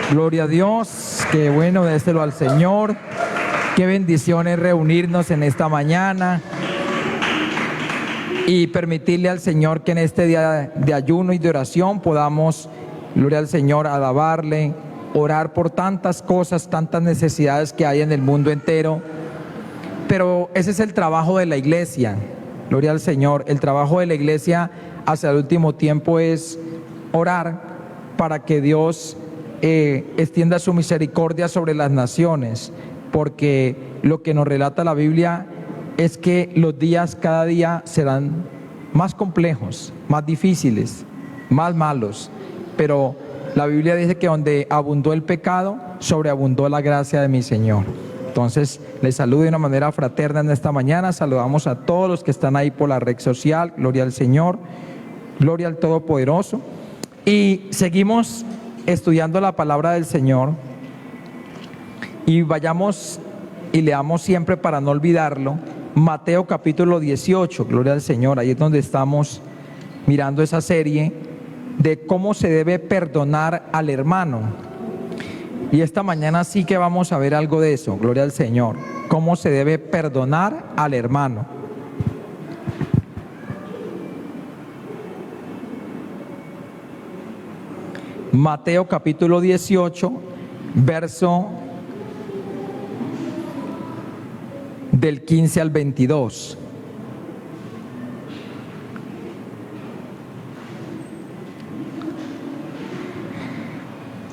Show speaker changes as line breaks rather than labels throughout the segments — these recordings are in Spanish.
Gloria a Dios, qué bueno, déselo al Señor. Qué bendición es reunirnos en esta mañana y permitirle al Señor que en este día de ayuno y de oración podamos, gloria al Señor, alabarle, orar por tantas cosas, tantas necesidades que hay en el mundo entero. Pero ese es el trabajo de la iglesia, gloria al Señor. El trabajo de la iglesia hacia el último tiempo es orar para que Dios extienda su misericordia sobre las naciones, porque lo que nos relata la Biblia es que los días cada día serán más complejos, más difíciles, más malos, pero la Biblia dice que donde abundó el pecado, sobreabundó la gracia de mi Señor. Entonces, les saludo de una manera fraterna en esta mañana. Saludamos a todos los que están ahí por la red social. Gloria al Señor, gloria al Todopoderoso. Y seguimos estudiando la palabra del Señor. Y vayamos y leamos siempre para no olvidarlo. Mateo capítulo 18, gloria al Señor. Ahí es donde estamos mirando esa serie de cómo se debe perdonar al hermano. Y esta mañana sí que vamos a ver algo de eso, gloria al Señor. Cómo se debe perdonar al hermano. Mateo capítulo 18, verso del 15 al 22.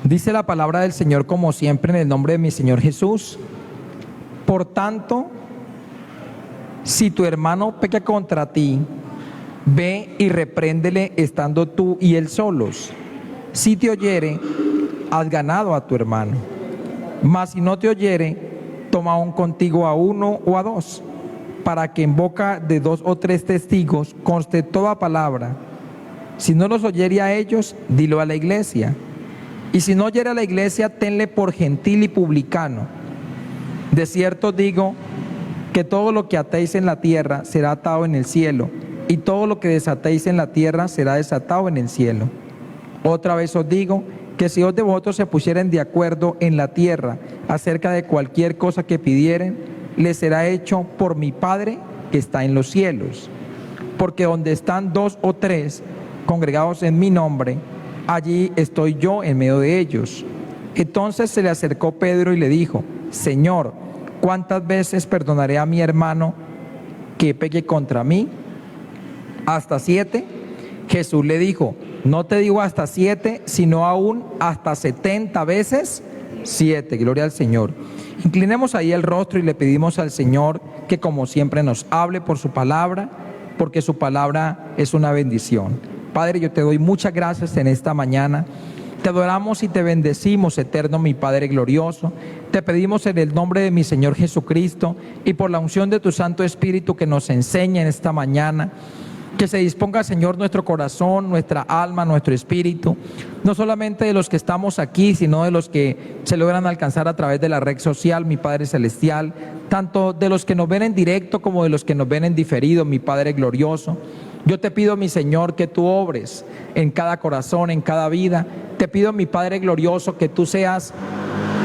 Dice la palabra del Señor como siempre en el nombre de mi Señor Jesús. Por tanto, si tu hermano peca contra ti, ve y repréndele estando tú y él solos. Si te oyere, has ganado a tu hermano. Mas si no te oyere, toma aún contigo a uno o a dos, para que en boca de 2 o 3 testigos conste toda palabra. Si no los oyere a ellos, dilo a la iglesia. Y si no oyere a la iglesia, tenle por gentil y publicano. De cierto digo que todo lo que atéis en la tierra será atado en el cielo, y todo lo que desatéis en la tierra será desatado en el cielo. Otra vez os digo que si 2 de vosotros se pusieren de acuerdo en la tierra acerca de cualquier cosa que pidieren, les será hecho por mi Padre que está en los cielos. Porque donde están 2 o 3 congregados en mi nombre, allí estoy yo en medio de ellos. Entonces se le acercó Pedro y le dijo: Señor, ¿cuántas veces perdonaré a mi hermano que peque contra mí? ¿Hasta 7? Jesús le dijo: no te digo hasta 7, sino aún hasta 70 veces 7. Gloria al Señor. Inclinemos ahí el rostro y le pedimos al Señor que como siempre nos hable por su palabra, porque su palabra es una bendición. Padre, yo te doy muchas gracias en esta mañana. Te adoramos y te bendecimos, eterno mi Padre glorioso. Te pedimos en el nombre de mi Señor Jesucristo y por la unción de tu Santo Espíritu que nos enseñe en esta mañana. Que se disponga, Señor, nuestro corazón, nuestra alma, nuestro espíritu, no solamente de los que estamos aquí, sino de los que se logran alcanzar a través de la red social, mi Padre Celestial, tanto de los que nos ven en directo como de los que nos ven en diferido, mi Padre glorioso. Yo te pido, mi Señor, que tú obres en cada corazón, en cada vida. Te pido, mi Padre glorioso, que tú seas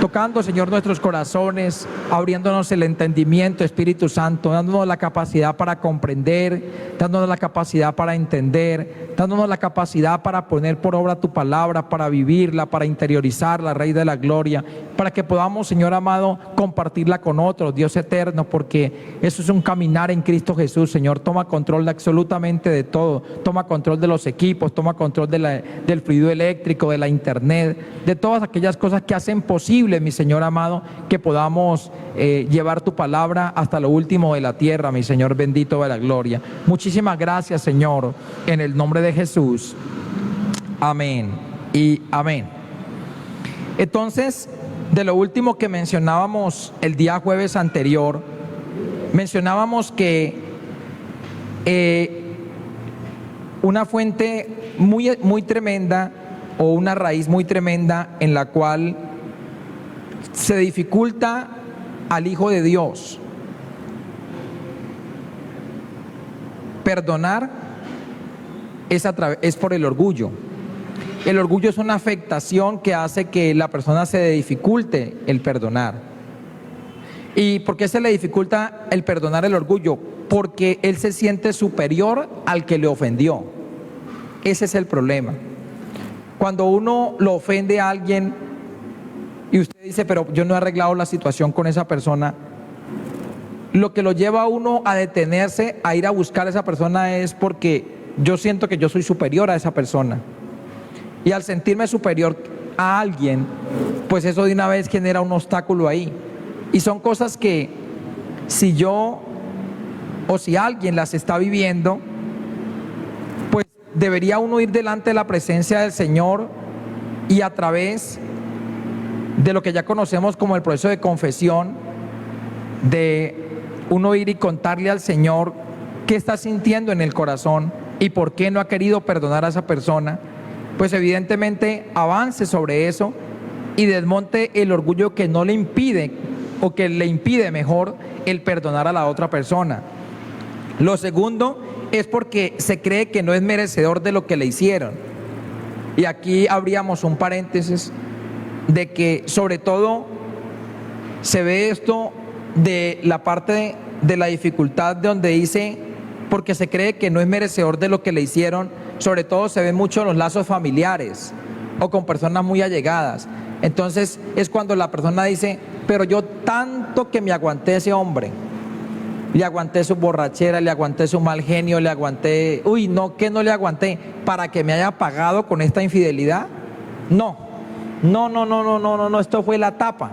tocando, Señor, nuestros corazones, abriéndonos el entendimiento, Espíritu Santo, dándonos la capacidad para comprender, dándonos la capacidad para entender, dándonos la capacidad para poner por obra tu palabra, para vivirla, para interiorizarla, Rey de la Gloria, para que podamos, Señor amado, compartirla con otros, Dios eterno, porque eso es un caminar en Cristo Jesús. Señor, toma control de absolutamente de todo, toma control de los equipos, toma control del fluido eléctrico, de la internet, de todas aquellas cosas que hacen posible, mi Señor amado, que podamos llevar tu palabra hasta lo último de la tierra, mi Señor bendito de la gloria. Muchísimas gracias, Señor, en el nombre de Jesús. Amén y amén. Entonces, de lo último que mencionábamos el día jueves anterior, mencionábamos que una fuente muy tremenda o una raíz muy tremenda en la cual se dificulta al Hijo de Dios perdonar es por el orgullo. el orgullo es una afectación que hace que la persona se le dificulte el perdonar. ¿Y por qué se le dificulta el perdonar el orgullo? Porque él se siente superior al que le ofendió. Ese es el problema. Cuando uno lo ofende a alguien y usted dice, pero yo no he arreglado la situación con esa persona, lo que lo lleva a uno a detenerse, a ir a buscar a esa persona es porque yo siento que yo soy superior a esa persona. Y al sentirme superior a alguien, pues eso de una vez genera un obstáculo ahí. Y son cosas que si yo o si alguien las está viviendo, pues debería uno ir delante de la presencia del Señor y a través de lo que ya conocemos como el proceso de confesión, de uno ir y contarle al Señor qué está sintiendo en el corazón y por qué no ha querido perdonar a esa persona, pues evidentemente avance sobre eso y desmonte el orgullo que no le impide, o que le impide mejor, el perdonar a la otra persona. Lo segundo es porque se cree que no es merecedor de lo que le hicieron. Y aquí abríamos un paréntesis de que sobre todo se ve esto de la parte de la dificultad, de donde dice porque se cree que no es merecedor de lo que le hicieron. Sobre todo se ve mucho en los lazos familiares o con personas muy allegadas. Entonces es cuando la persona dice, pero yo tanto que me aguanté a ese hombre, le aguanté su borrachera, le aguanté su mal genio, le aguanté, uy, no, que no le aguanté, para que me haya pagado con esta infidelidad. No, esto fue la tapa.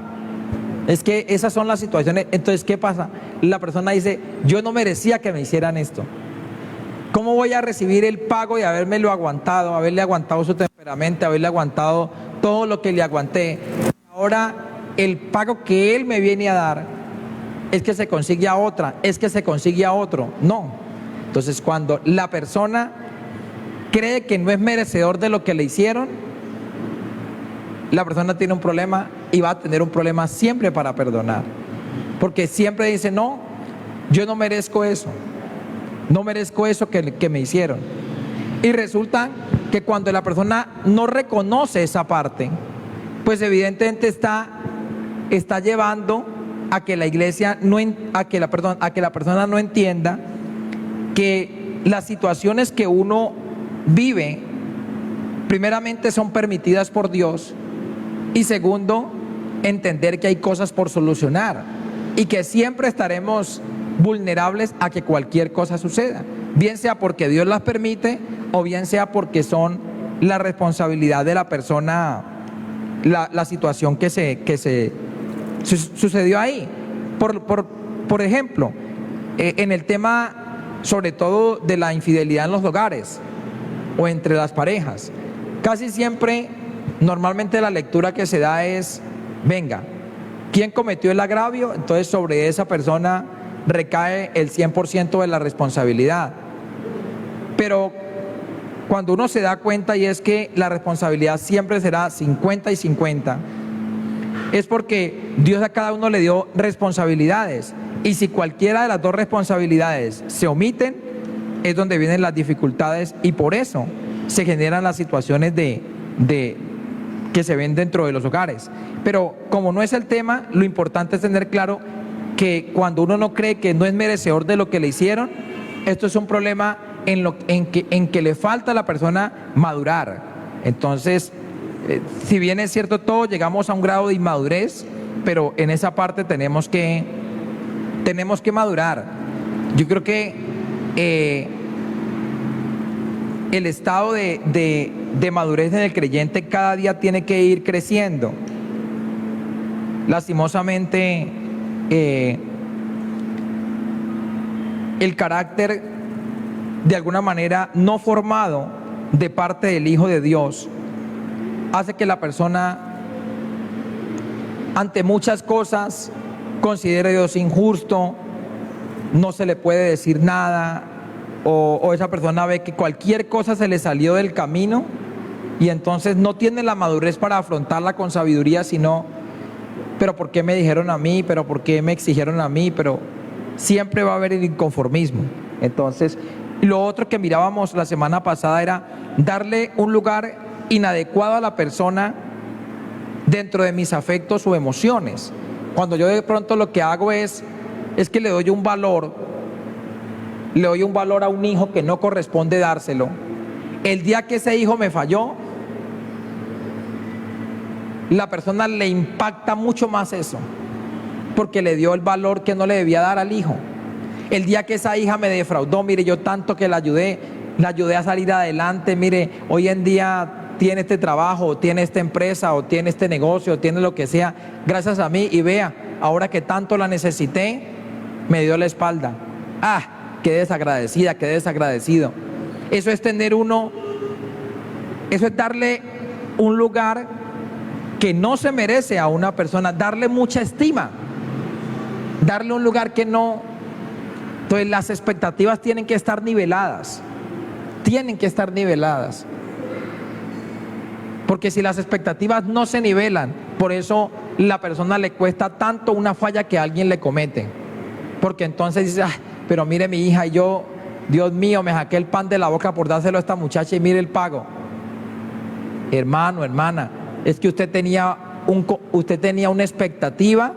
Es que esas son las situaciones. Entonces, ¿qué pasa? La persona dice, yo no merecía que me hicieran esto. ¿Cómo voy a recibir el pago de habérmelo aguantado, haberle aguantado su temperamento, haberle aguantado todo lo que le aguanté? Ahora el pago que él me viene a dar es que se consigue a otra, es que se consigue a otro. No. Entonces, cuando la persona cree que no es merecedor de lo que le hicieron, la persona tiene un problema y va a tener un problema siempre para perdonar. Porque siempre dice, no, yo no merezco eso. No merezco eso que me hicieron. Y resulta que cuando la persona no reconoce esa parte, pues evidentemente está llevando a que la iglesia a que la persona no entienda que las situaciones que uno vive, primeramente son permitidas por Dios, y segundo, entender que hay cosas por solucionar y que siempre estaremos vulnerables a que cualquier cosa suceda, bien sea porque Dios las permite o bien sea porque son la responsabilidad de la persona, la situación que sucedió ahí. Por ejemplo, en el tema sobre todo de la infidelidad en los hogares o entre las parejas, casi siempre, normalmente la lectura que se da es, venga, ¿quién cometió el agravio? Entonces sobre esa persona recae el 100% de la responsabilidad. Pero cuando uno se da cuenta, y es que la responsabilidad siempre será 50 y 50, es porque Dios a cada uno le dio responsabilidades, y si cualquiera de las dos responsabilidades se omiten, es donde vienen las dificultades, y por eso se generan las situaciones que se ven dentro de los hogares. Pero como no es el tema, lo importante es tener claro que cuando uno no cree que no es merecedor de lo que le hicieron, esto es un problema en que le falta a la persona madurar. Entonces, si bien es cierto, todos llegamos a un grado de inmadurez, pero en esa parte tenemos que madurar. Yo creo que el estado de madurez en el creyente cada día tiene que ir creciendo. Lastimosamente, el carácter de alguna manera no formado de parte del Hijo de Dios hace que la persona ante muchas cosas considere a Dios injusto, no se le puede decir nada, o esa persona ve que cualquier cosa se le salió del camino y entonces no tiene la madurez para afrontarla con sabiduría, sino, pero ¿por qué me dijeron a mí? ¿Pero por qué me exigieron a mí? Pero siempre va a haber el inconformismo. Entonces, lo otro que mirábamos la semana pasada era darle un lugar inadecuado a la persona dentro de mis afectos o emociones. Cuando yo de pronto lo que hago es que le doy un valor a un hijo que no corresponde dárselo. El día que ese hijo me falló, la persona le impacta mucho más eso, porque le dio el valor que no le debía dar al hijo. El día que esa hija me defraudó, mire, yo tanto que la ayudé a salir adelante, mire, hoy en día tiene este trabajo, o tiene esta empresa, o tiene este negocio, o tiene lo que sea, gracias a mí, y vea, ahora que tanto la necesité, me dio la espalda. Qué desagradecida, qué desagradecido. Eso es eso es darle un lugar que no se merece a una persona, darle mucha estima, darle un lugar que no. Entonces las expectativas tienen que estar niveladas, porque si las expectativas no se nivelan, por eso la persona le cuesta tanto una falla que alguien le comete, porque entonces dice, pero mire mi hija, y yo, Dios mío, me saqué el pan de la boca por dárselo a esta muchacha y mire el pago. Hermano, hermana, es que usted tenía una expectativa,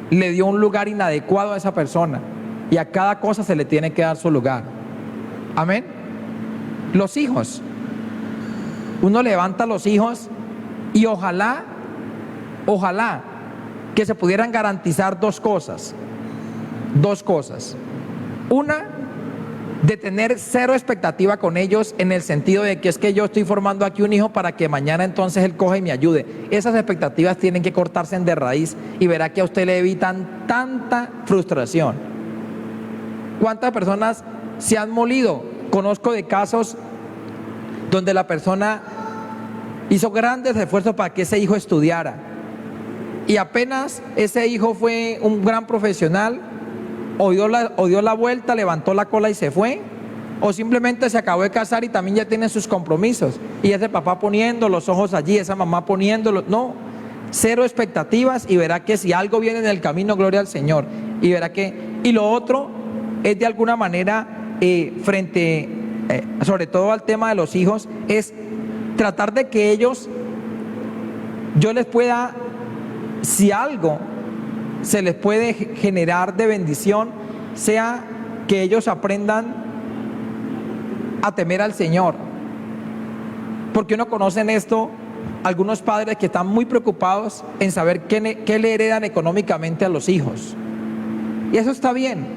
le dio un lugar inadecuado a esa persona, y a cada cosa se le tiene que dar su lugar. Amén. Los hijos, uno levanta a los hijos y ojalá que se pudieran garantizar dos cosas. Una, de tener cero expectativa con ellos, en el sentido de que es que yo estoy formando aquí un hijo para que mañana entonces él coja y me ayude. Esas expectativas tienen que cortarse de raíz, y verá que a usted le evitan tanta frustración. ¿Cuántas personas se han molido? Conozco de casos donde la persona hizo grandes esfuerzos para que ese hijo estudiara, y apenas ese hijo fue un gran profesional, o dio la vuelta, levantó la cola y se fue, o simplemente se acabó de casar y también ya tiene sus compromisos, y ese papá poniendo los ojos allí, esa mamá poniéndolos. No, cero expectativas, y verá que si algo viene en el camino, gloria al Señor. Y verá que, y lo otro es de alguna manera sobre todo al tema de los hijos, es tratar de que ellos, yo les pueda, si algo se les puede generar de bendición, sea que ellos aprendan a temer al Señor. Porque uno conoce en esto algunos padres que están muy preocupados en saber qué le heredan económicamente a los hijos, y eso está bien,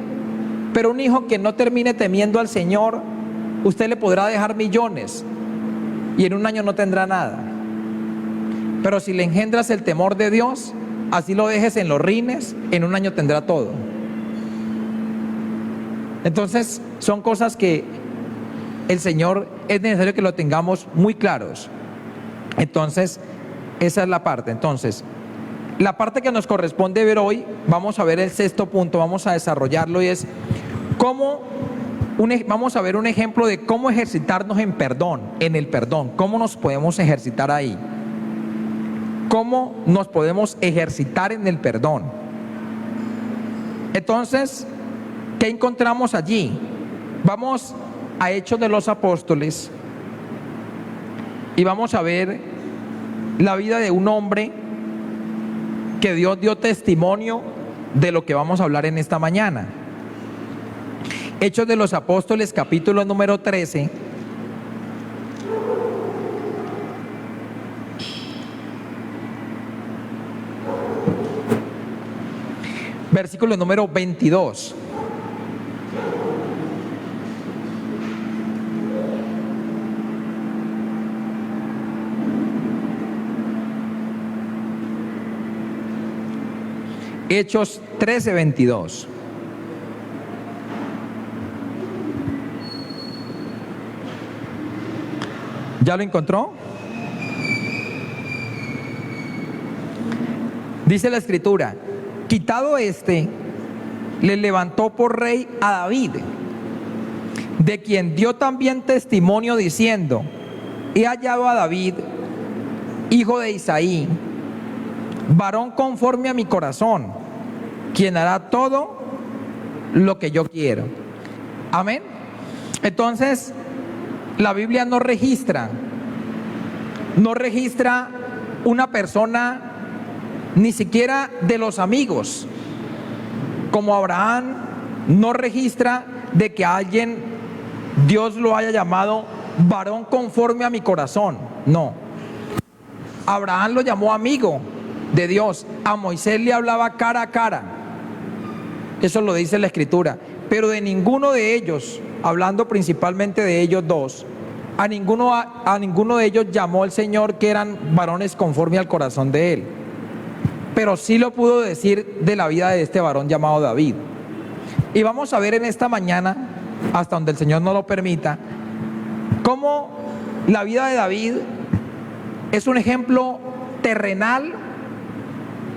pero un hijo que no termine temiendo al Señor, usted le podrá dejar millones y en un año no tendrá nada. Pero si le engendras el temor de Dios, así lo dejes en los rines, en un año tendrá todo. Entonces son cosas que el Señor es necesario que lo tengamos muy claros. Entonces esa es la parte. Entonces la parte que nos corresponde ver hoy, vamos a ver el sexto punto, vamos a desarrollarlo, y es vamos a ver un ejemplo de cómo ejercitarnos en el perdón, cómo nos podemos ejercitar ahí. ¿Cómo nos podemos ejercitar en el perdón? Entonces, ¿qué encontramos allí? Vamos a Hechos de los Apóstoles y vamos a ver la vida de un hombre que Dios dio testimonio de lo que vamos a hablar en esta mañana. Hechos de los Apóstoles, capítulo número 13. Versículo número 22. Hechos 13, 22. ¿Ya lo encontró? Dice la Escritura: quitado le levantó por rey a David, de quien dio también testimonio diciendo: he hallado a David, hijo de Isaí, varón conforme a mi corazón, quien hará todo lo que yo quiero. Amén. Entonces, La Biblia no registra una persona, ni siquiera de los amigos, como Abraham, no registra de que alguien, Dios lo haya llamado varón conforme a mi corazón. No. Abraham lo llamó amigo de Dios. A Moisés le hablaba cara a cara. Eso lo dice la Escritura. Pero de ninguno de ellos, hablando principalmente de ellos dos, a ninguno de ellos llamó el Señor que eran varones conforme al corazón de él. Pero sí lo pudo decir de la vida de este varón llamado David. Y vamos a ver en esta mañana, hasta donde el Señor nos lo permita, cómo la vida de David es un ejemplo terrenal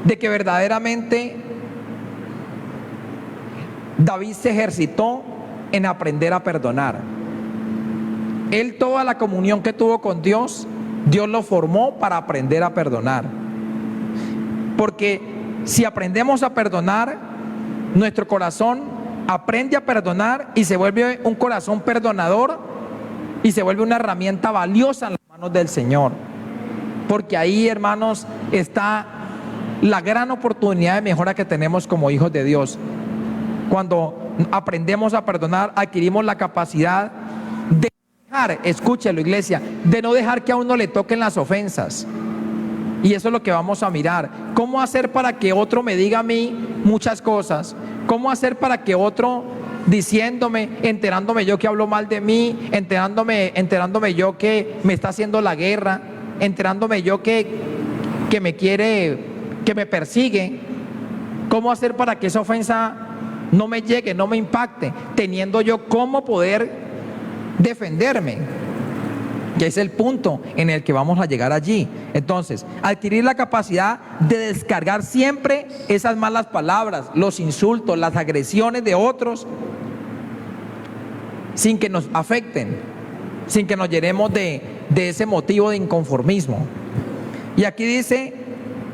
de que verdaderamente David se ejercitó en aprender a perdonar. Él, toda la comunión que tuvo con Dios, Dios lo formó para aprender a perdonar. Porque si aprendemos a perdonar, nuestro corazón aprende a perdonar y se vuelve un corazón perdonador y se vuelve una herramienta valiosa en las manos del Señor. Porque ahí, hermanos, está la gran oportunidad de mejora que tenemos como hijos de Dios. Cuando aprendemos a perdonar, adquirimos la capacidad de dejar, escúchelo, iglesia, de no dejar que a uno le toquen las ofensas. Y eso es lo que vamos a mirar. ¿Cómo hacer para que otro me diga a mí muchas cosas? ¿Cómo hacer para que otro, diciéndome, enterándome yo que habló mal de mí, enterándome yo que me está haciendo la guerra, enterándome yo que me quiere, que me persigue? ¿Cómo hacer para que esa ofensa no me llegue, no me impacte, teniendo yo cómo poder defenderme? Que es el punto en el que vamos a llegar allí. Entonces, adquirir la capacidad de descargar siempre esas malas palabras, los insultos, las agresiones de otros, sin que nos afecten, sin que nos llenemos de ese motivo de inconformismo. Y aquí dice: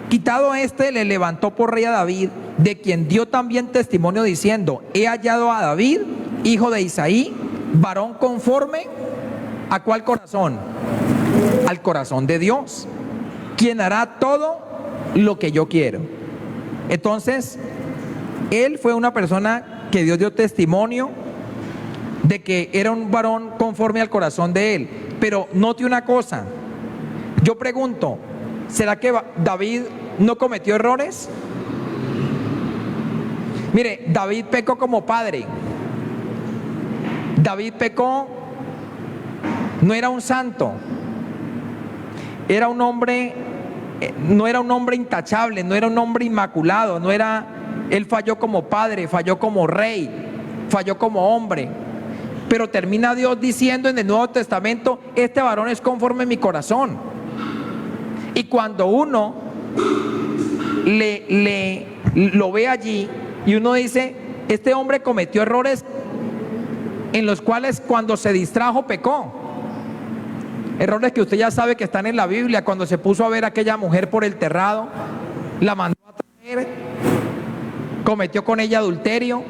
quitado este, le levantó por rey a David, de quien dio también testimonio diciendo: he hallado a David, hijo de Isaí, varón conforme ¿a cuál corazón? Al corazón de Dios, quien hará todo lo que yo quiero. Entonces, él fue una persona que Dios dio testimonio de que era un varón conforme al corazón de él. Pero note una cosa, yo pregunto, ¿será que David no cometió errores? Mire, David pecó como padre. David pecó, no era un santo, era un hombre, no era un hombre intachable, no era un hombre inmaculado, él falló como padre, falló como rey, falló como hombre. Pero termina Dios diciendo en el Nuevo Testamento: este varón es conforme a mi corazón. Y cuando uno lo ve allí y uno dice: este hombre cometió errores en los cuales cuando se distrajo pecó. Errores que usted ya sabe que están en la Biblia. Cuando se puso a ver a aquella mujer por el terrado, la mandó a traer, cometió con ella adulterio,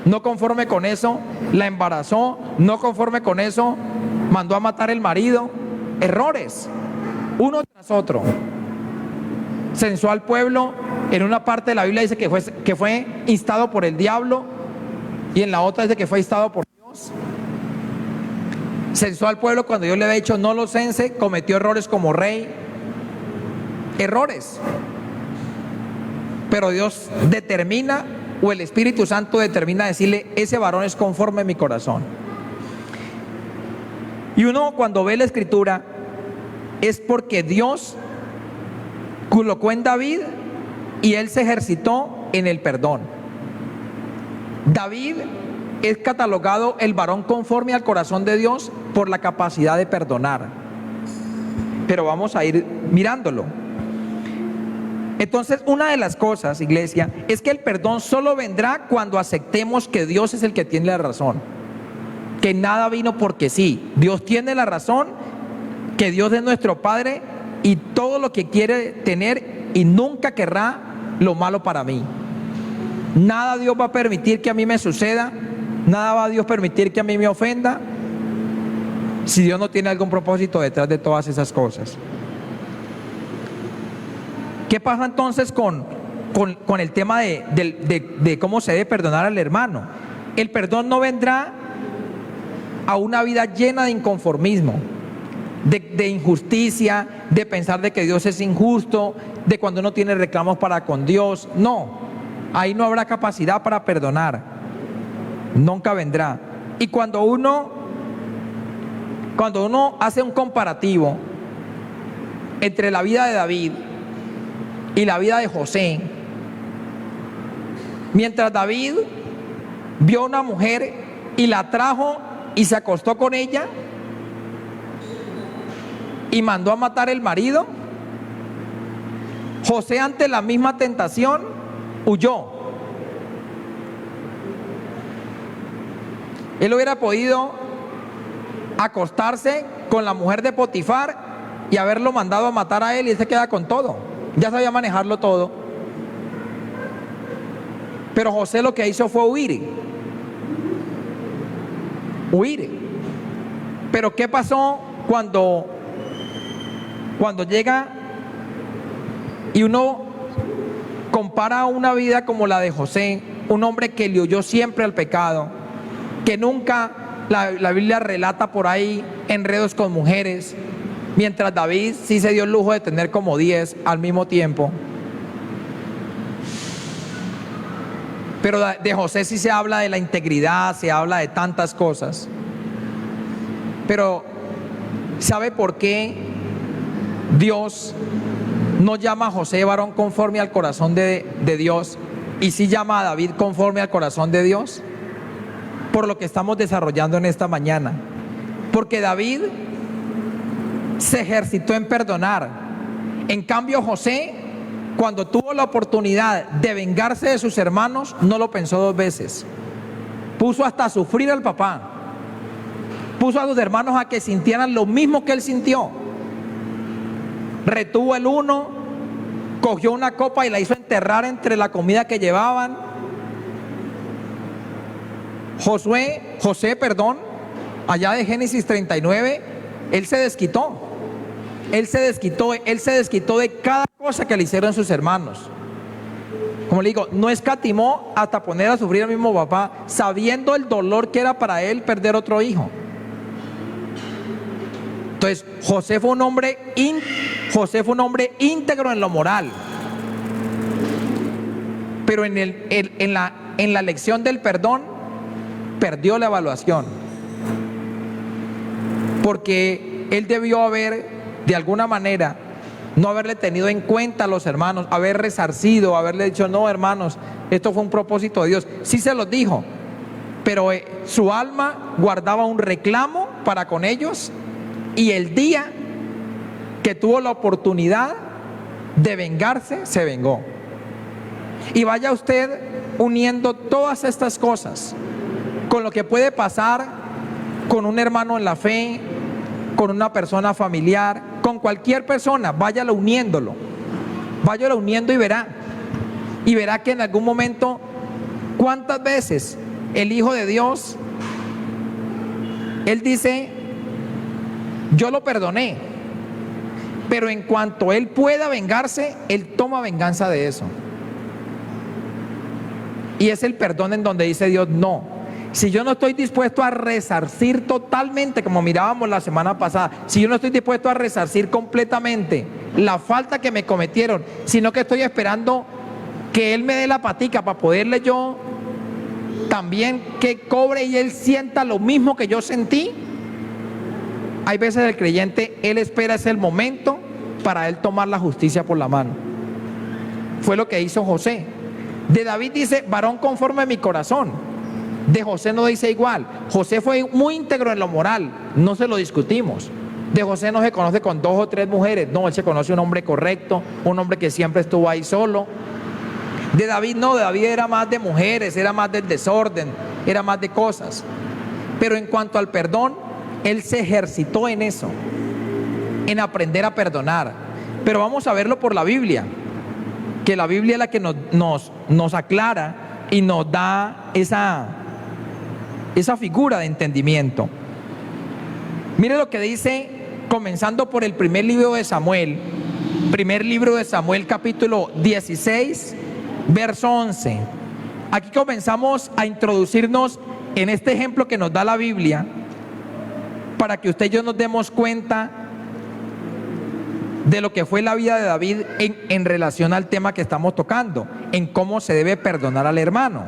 no conforme con eso la embarazó, no conforme con eso mandó a matar el marido. Errores, uno tras otro. Censó al pueblo. En una parte de la Biblia dice que fue instado por el diablo, y en la otra dice que fue instado por Dios. Censó al pueblo cuando Dios le había dicho no lo cense. Cometió errores como rey. Errores. Pero Dios determina, o el Espíritu Santo determina decirle: ese varón es conforme a mi corazón. Y uno, cuando ve la Escritura, es porque Dios colocó en David y él se ejercitó en el perdón. David es catalogado el varón conforme al corazón de Dios por la capacidad de perdonar. Pero vamos a ir mirándolo. Entonces, una de las cosas, iglesia, es que el perdón solo vendrá cuando aceptemos que Dios es el que tiene la razón, que nada vino porque sí. Dios tiene la razón, que Dios es nuestro Padre y todo lo que quiere tener, y nunca querrá lo malo para mí. Nada Dios va a permitir que a mí me suceda, nada va a Dios permitir que a mí me ofenda, si Dios no tiene algún propósito detrás de todas esas cosas. ¿Qué pasa entonces con el tema de cómo se debe perdonar al hermano? El perdón no vendrá a una vida llena de inconformismo, de injusticia, de pensar de que Dios es injusto, de cuando uno tiene reclamos para con Dios. No, ahí no habrá capacidad para perdonar, nunca vendrá. Y cuando uno hace un comparativo entre la vida de David y la vida de José, mientras David vio a una mujer y la trajo y se acostó con ella y mandó a matar el marido, José, ante la misma tentación, huyó. Él hubiera podido acostarse con la mujer de Potifar y haberlo mandado a matar a él, y él se queda con todo. Ya sabía manejarlo todo. Pero José lo que hizo fue huir. Pero ¿qué pasó cuando llega y uno compara una vida como la de José, un hombre que le huyó siempre al pecado, que nunca, la Biblia relata por ahí enredos con mujeres, mientras David sí se dio el lujo de tener como 10 al mismo tiempo? Pero de José sí se habla de la integridad, se habla de tantas cosas. Pero ¿sabe por qué Dios no llama a José varón conforme al corazón de Dios y sí llama a David conforme al corazón de Dios? Por lo que estamos desarrollando en esta mañana. Porque David se ejercitó en perdonar. En cambio, José, cuando tuvo la oportunidad de vengarse de sus hermanos, no lo pensó 2 veces. Puso hasta a sufrir al papá. Puso a sus hermanos a que sintieran lo mismo que él sintió. Retuvo el uno, cogió una copa y la hizo enterrar entre la comida que llevaban. José, allá de Génesis 39, él se desquitó. Él se desquitó de cada cosa que le hicieron sus hermanos. Como le digo, no escatimó hasta poner a sufrir al mismo papá, sabiendo el dolor que era para él perder otro hijo. Entonces, José fue un hombre íntegro en lo moral. Pero en la lección del perdón, perdió la evaluación. Porque él debió haber, de alguna manera, no haberle tenido en cuenta a los hermanos, haber resarcido, haberle dicho: no, hermanos, esto fue un propósito de Dios. Sí se los dijo, pero su alma guardaba un reclamo para con ellos, y el día que tuvo la oportunidad de vengarse, se vengó. Y vaya usted uniendo todas estas cosas con lo que puede pasar con un hermano en la fe, con una persona familiar, con cualquier persona. Váyalo uniendo y verá que en algún momento, cuántas veces el Hijo de Dios, él dice: yo lo perdoné, pero en cuanto él pueda vengarse, él toma venganza de eso. Y es el perdón en donde dice Dios: no, si yo no estoy dispuesto a resarcir totalmente, como mirábamos la semana pasada, si yo no estoy dispuesto a resarcir completamente la falta que me cometieron, sino que estoy esperando que Él me dé la patica para poderle yo también que cobre y Él sienta lo mismo que yo sentí, hay veces el creyente, él espera ese momento para él tomar la justicia por la mano. Fue lo que hizo José. De David dice: varón conforme a mi corazón. De José no dice igual. José fue muy íntegro en lo moral, no se lo discutimos. De José no se conoce con 2 o 3 mujeres, no, él se conoce un hombre correcto, un hombre que siempre estuvo ahí solo. De David no, de David era más de mujeres, era más del desorden, era más de cosas. Pero en cuanto al perdón, él se ejercitó en eso, en aprender a perdonar. Pero vamos a verlo por la Biblia, que la Biblia es la que nos aclara y nos da esa figura de entendimiento. Mire lo que dice, comenzando por el primer libro de Samuel capítulo 16, verso 11. Aquí comenzamos a introducirnos en este ejemplo que nos da la Biblia, para que usted y yo nos demos cuenta de lo que fue la vida de David en relación al tema que estamos tocando, en cómo se debe perdonar al hermano.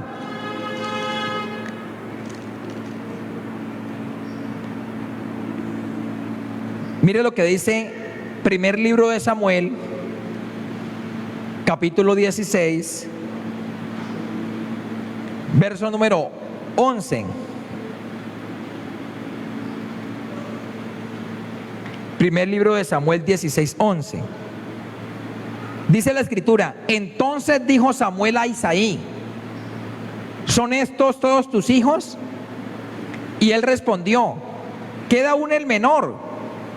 Mire lo que dice primer libro de Samuel, capítulo 16, verso número 11. Primer libro de Samuel 16, 11. Dice la escritura: entonces dijo Samuel a Isaí: ¿son estos todos tus hijos? Y él respondió: queda aún el menor,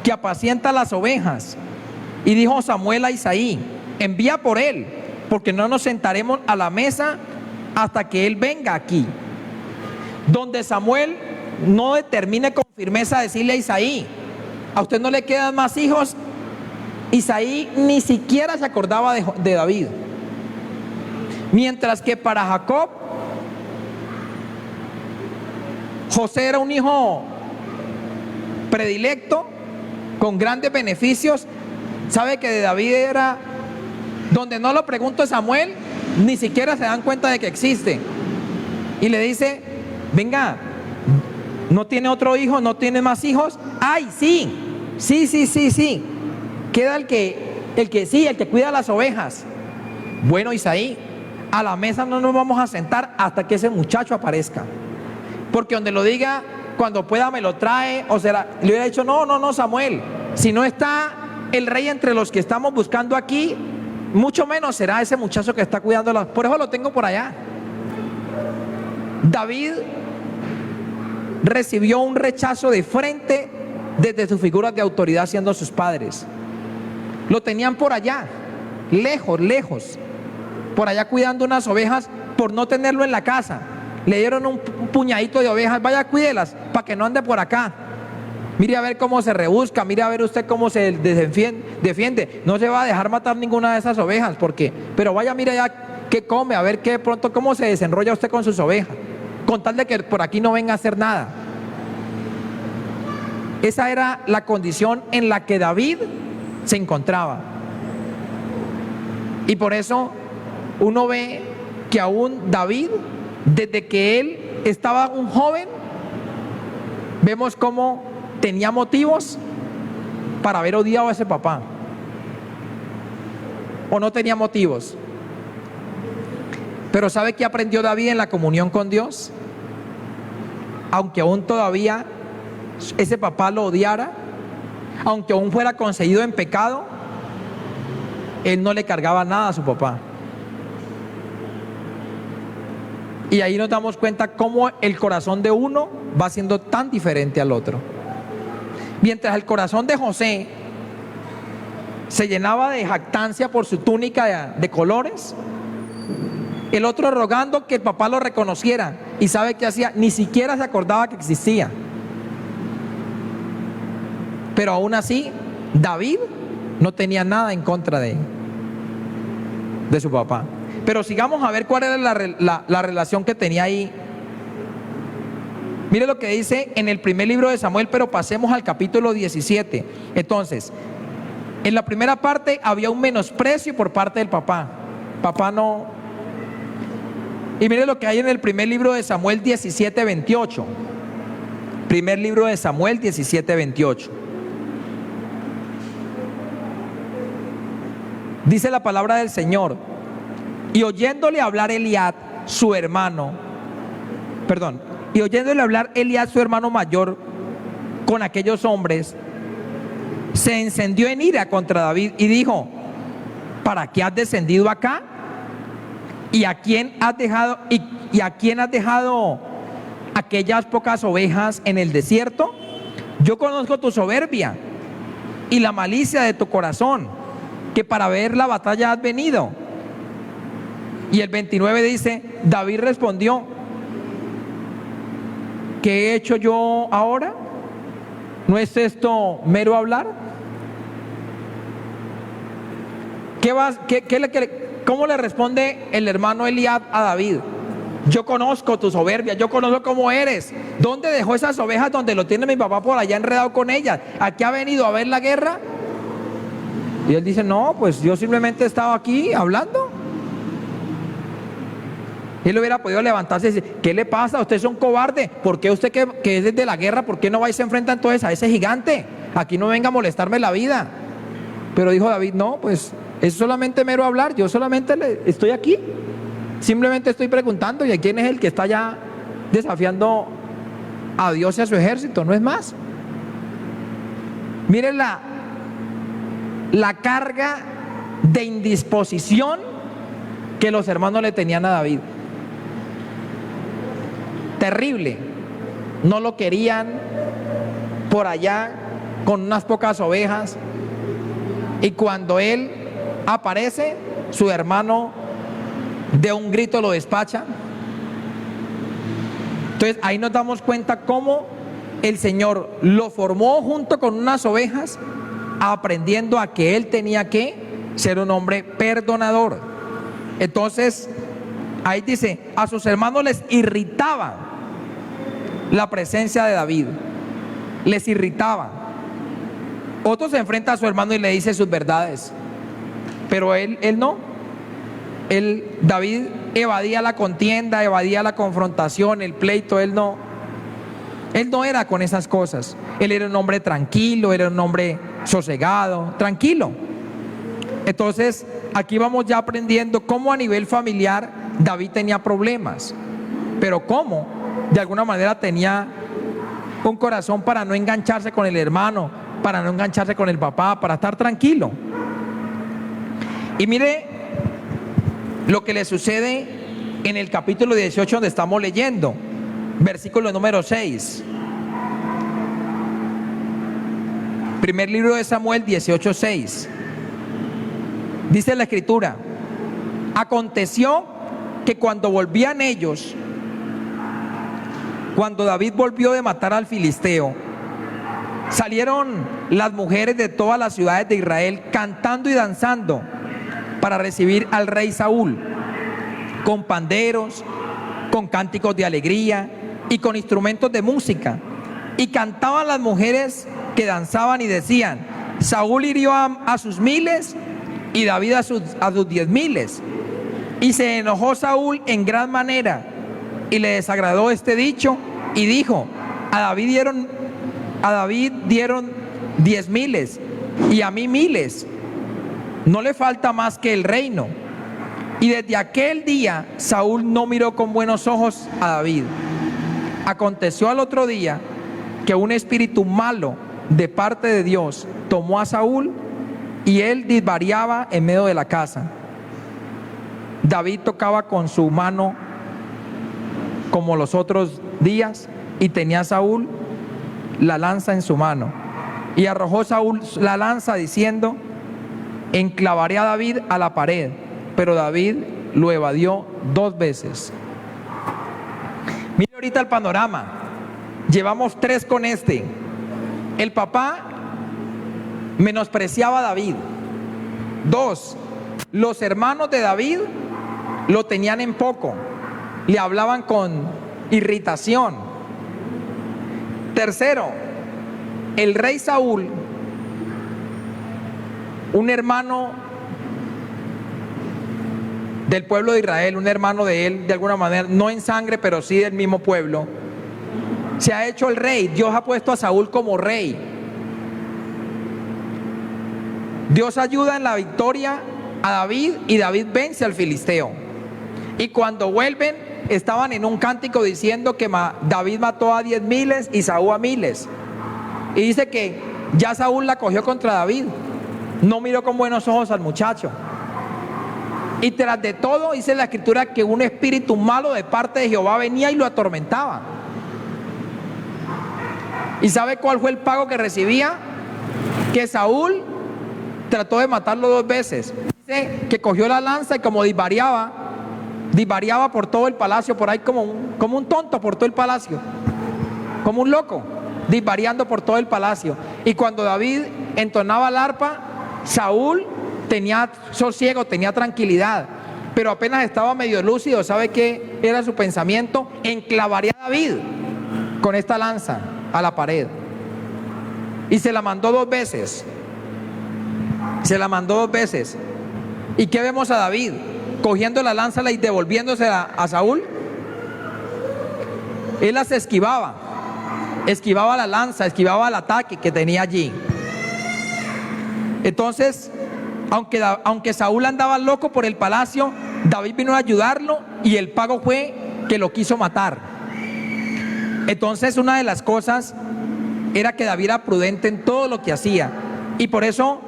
que apacienta las ovejas. Y dijo Samuel a Isaí: envía por él, porque no nos sentaremos a la mesa hasta que él venga aquí. Donde Samuel no determine con firmeza decirle a Isaí: ¿a usted no le quedan más hijos? Isaí ni siquiera se acordaba de David. Mientras que para Jacob, José era un hijo predilecto, con grandes beneficios. Sabe que de David era, donde no lo pregunta Samuel, ni siquiera se dan cuenta de que existe. Y le dice: venga, ¿no tiene otro hijo? ¿No tiene más hijos? ¡Ay, sí! Sí. Queda el que cuida las ovejas. Bueno, Isaí, a la mesa no nos vamos a sentar hasta que ese muchacho aparezca. Porque donde lo diga, cuando pueda me lo trae, o será, le hubiera dicho: no, Samuel, si no está el rey entre los que estamos buscando aquí, mucho menos será ese muchacho que está cuidando las. Por eso lo tengo por allá. David recibió un rechazo de frente desde sus figuras de autoridad, siendo sus padres. Lo tenían por allá, lejos, por allá cuidando unas ovejas, por no tenerlo en la casa. Le dieron un puñadito de ovejas: vaya, cuídelas para que no ande por acá. Mire a ver cómo se rebusca, mire a ver usted cómo se defiende. No se va a dejar matar ninguna de esas ovejas, pero vaya, mire ya qué come, a ver qué pronto cómo se desenrolla usted con sus ovejas, con tal de que por aquí no venga a hacer nada. Esa era la condición en la que David se encontraba. Y por eso uno ve que aún David, desde que él estaba un joven, vemos cómo tenía motivos para haber odiado a ese papá. ¿O no tenía motivos? Pero ¿sabe qué aprendió David en la comunión con Dios? Aunque aún todavía ese papá lo odiara, aunque aún fuera concebido en pecado, él no le cargaba nada a su papá. Y ahí nos damos cuenta cómo el corazón de uno va siendo tan diferente al otro. Mientras el corazón de José se llenaba de jactancia por su túnica de colores, el otro rogando que el papá lo reconociera. ¿Y sabe qué hacía? Ni siquiera se acordaba que existía. Pero aún así, David no tenía nada en contra de su papá. Pero sigamos a ver cuál era la relación que tenía ahí. Mire lo que dice en el primer libro de Samuel, pero pasemos al capítulo 17. Entonces, en la primera parte había un menosprecio por parte del papá. Papá no. Y mire lo que hay en el primer libro de Samuel 17, 28. Primer libro de Samuel 17, 28. Dice la palabra del Señor: y oyéndole hablar Eliab, su hermano mayor con aquellos hombres, se encendió en ira contra David y dijo: ¿para qué has descendido acá? ¿Y a quién has dejado aquellas pocas ovejas en el desierto? Yo conozco tu soberbia y la malicia de tu corazón, que para ver la batalla has venido. Y el 29 dice: David respondió: ¿qué he hecho yo ahora? ¿No es esto mero hablar? ¿Cómo le responde el hermano Eliab a David? Yo conozco tu soberbia, yo conozco cómo eres. ¿Dónde dejó esas ovejas donde lo tiene mi papá por allá enredado con ellas? ¿Aquí ha venido a ver la guerra? Y él dice, no, pues yo simplemente estaba aquí hablando. Él hubiera podido levantarse y decir, ¿qué le pasa? Usted es un cobarde. ¿Por qué usted que es desde la guerra, por qué no va y se enfrenta entonces a ese gigante? Aquí no venga a molestarme la vida. Pero dijo David, no, pues es solamente mero hablar, yo solamente estoy aquí. Simplemente estoy preguntando, ¿y quién es el que está ya desafiando a Dios y a su ejército? No es más. Miren la carga de indisposición que los hermanos le tenían a David. Terrible. No lo querían por allá con unas pocas ovejas. Y cuando él aparece, su hermano de un grito lo despacha. Entonces ahí nos damos cuenta cómo el Señor lo formó junto con unas ovejas, aprendiendo a que él tenía que ser un hombre perdonador. Entonces ahí dice, a sus hermanos les irritaba la presencia de David, les irritaba. Otro se enfrenta a su hermano y le dice sus verdades, pero él no. David evadía la contienda, evadía la confrontación, el pleito. Él no era con esas cosas. Él era un hombre tranquilo, era un hombre sosegado, tranquilo. Entonces aquí vamos ya aprendiendo cómo a nivel familiar David tenía problemas, pero cómo de alguna manera tenía un corazón para no engancharse con el hermano, para no engancharse con el papá, para estar tranquilo. Y mire lo que le sucede en el capítulo 18 donde estamos leyendo, versículo número 6. Primer libro de Samuel 18:6. Dice la escritura: aconteció que cuando volvían ellos, cuando David volvió de matar al filisteo, salieron las mujeres de todas las ciudades de Israel cantando y danzando para recibir al rey Saúl, con panderos, con cánticos de alegría y con instrumentos de música. Y cantaban las mujeres que danzaban y decían: Saúl hirió a sus miles y David a sus 10,000. Y se enojó Saúl en gran manera y le desagradó este dicho y dijo: a David dieron 10,000 y a mí 1,000. No le falta más que el reino. Y desde aquel día Saúl no miró con buenos ojos a David. Aconteció al otro día que un espíritu malo de parte de Dios tomó a Saúl y él disvariaba en medio de la casa. David tocaba con su mano como los otros días y tenía a Saúl la lanza en su mano. Y arrojó Saúl la lanza diciendo: enclavaré a David a la pared. Pero David lo evadió 2 veces. Mire ahorita el panorama. Llevamos 3 con este. El papá menospreciaba a David. 2, los hermanos de David lo tenían en poco, le hablaban con irritación. 3, el rey Saúl, un hermano del pueblo de Israel, un hermano de él de alguna manera, no en sangre pero sí del mismo pueblo, se ha hecho el rey. Dios ha puesto a Saúl como rey. Dios ayuda en la victoria a David y David vence al filisteo. Y cuando vuelven estaban en un cántico diciendo que David mató a 10,000 y Saúl a 1,000. Y dice que ya Saúl la cogió contra David, no miró con buenos ojos al muchacho. Y tras de todo dice la escritura que un espíritu malo de parte de Jehová venía y lo atormentaba. ¿Y sabe cuál fue el pago que recibía? Que Saúl trató de matarlo 2 veces. Dice que cogió la lanza y como disvariaba por todo el palacio, por ahí como un tonto por todo el palacio, como un loco. disvariando por todo el palacio. Y cuando David entonaba el arpa, Saúl tenía sosiego, tenía tranquilidad. Pero apenas estaba medio lúcido, ¿sabe qué era su pensamiento? Enclavaría a David con esta lanza a la pared. Y se la mandó 2 veces. Se la mandó 2 veces. ¿Y qué vemos a David? Cogiendo la lanza y devolviéndosela a Saúl. Él las esquivaba. Esquivaba la lanza, esquivaba el ataque que tenía allí. Entonces, aunque Saúl andaba loco por el palacio, David vino a ayudarlo y el pago fue que lo quiso matar. Entonces, una de las cosas era que David era prudente en todo lo que hacía. Y por eso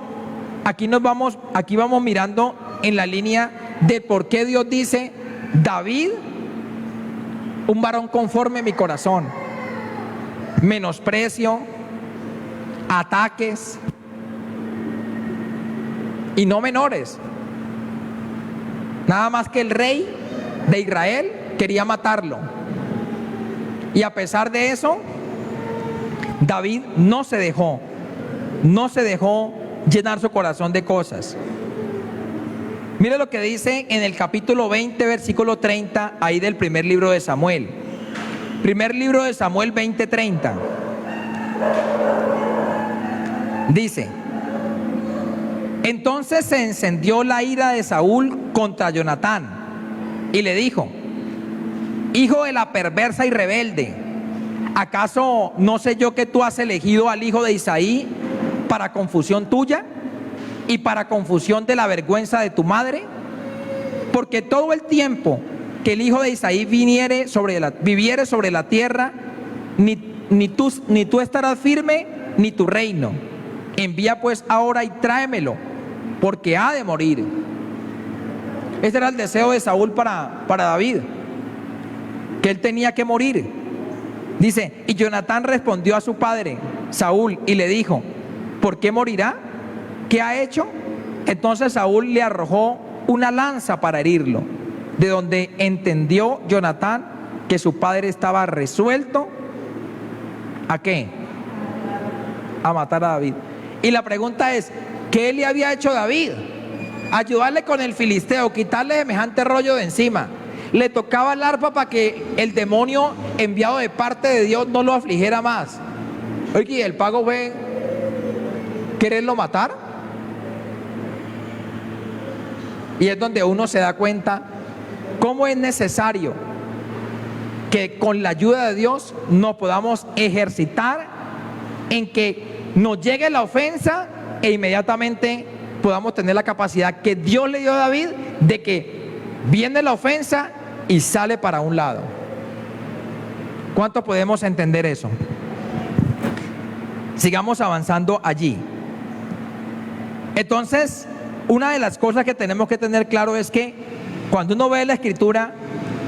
aquí vamos mirando en la línea de por qué Dios dice: David, un varón conforme a mi corazón. Menosprecio, ataques, y no menores. Nada más que el rey de Israel quería matarlo. Y a pesar de eso, David no se dejó llenar su corazón de cosas. Mire lo que dice en el capítulo 20, versículo 30, ahí del primer libro de Samuel. Primer libro de Samuel 20:30. Dice: entonces se encendió la ira de Saúl contra Jonatán y le dijo: hijo de la perversa y rebelde, ¿acaso no sé yo que tú has elegido al hijo de Isaí para confusión tuya y para confusión de la vergüenza de tu madre? Porque todo el tiempo que el hijo de Isaí viviere sobre la tierra, ni tú estarás firme, ni tu reino. Envía pues ahora y tráemelo, porque ha de morir. Ese era el deseo de Saúl para David, que él tenía que morir. Dice: y Jonatán respondió a su padre Saúl y le dijo: ¿por qué morirá? ¿Qué ha hecho? Entonces Saúl le arrojó una lanza para herirlo, de donde entendió Jonatán que su padre estaba resuelto ¿a qué? A matar a David. Y la pregunta es: ¿qué le había hecho David? Ayudarle con el filisteo, quitarle semejante rollo de encima. Le tocaba el arpa para que el demonio enviado de parte de Dios no lo afligiera más. Oye, ¿y el pago fue quererlo matar? Y es donde uno se da cuenta cómo es necesario que con la ayuda de Dios nos podamos ejercitar en que nos llegue la ofensa e inmediatamente podamos tener la capacidad que Dios le dio a David de que viene la ofensa y sale para un lado. ¿Cuánto podemos entender eso? Sigamos avanzando allí. Entonces, una de las cosas que tenemos que tener claro es que cuando uno ve la escritura,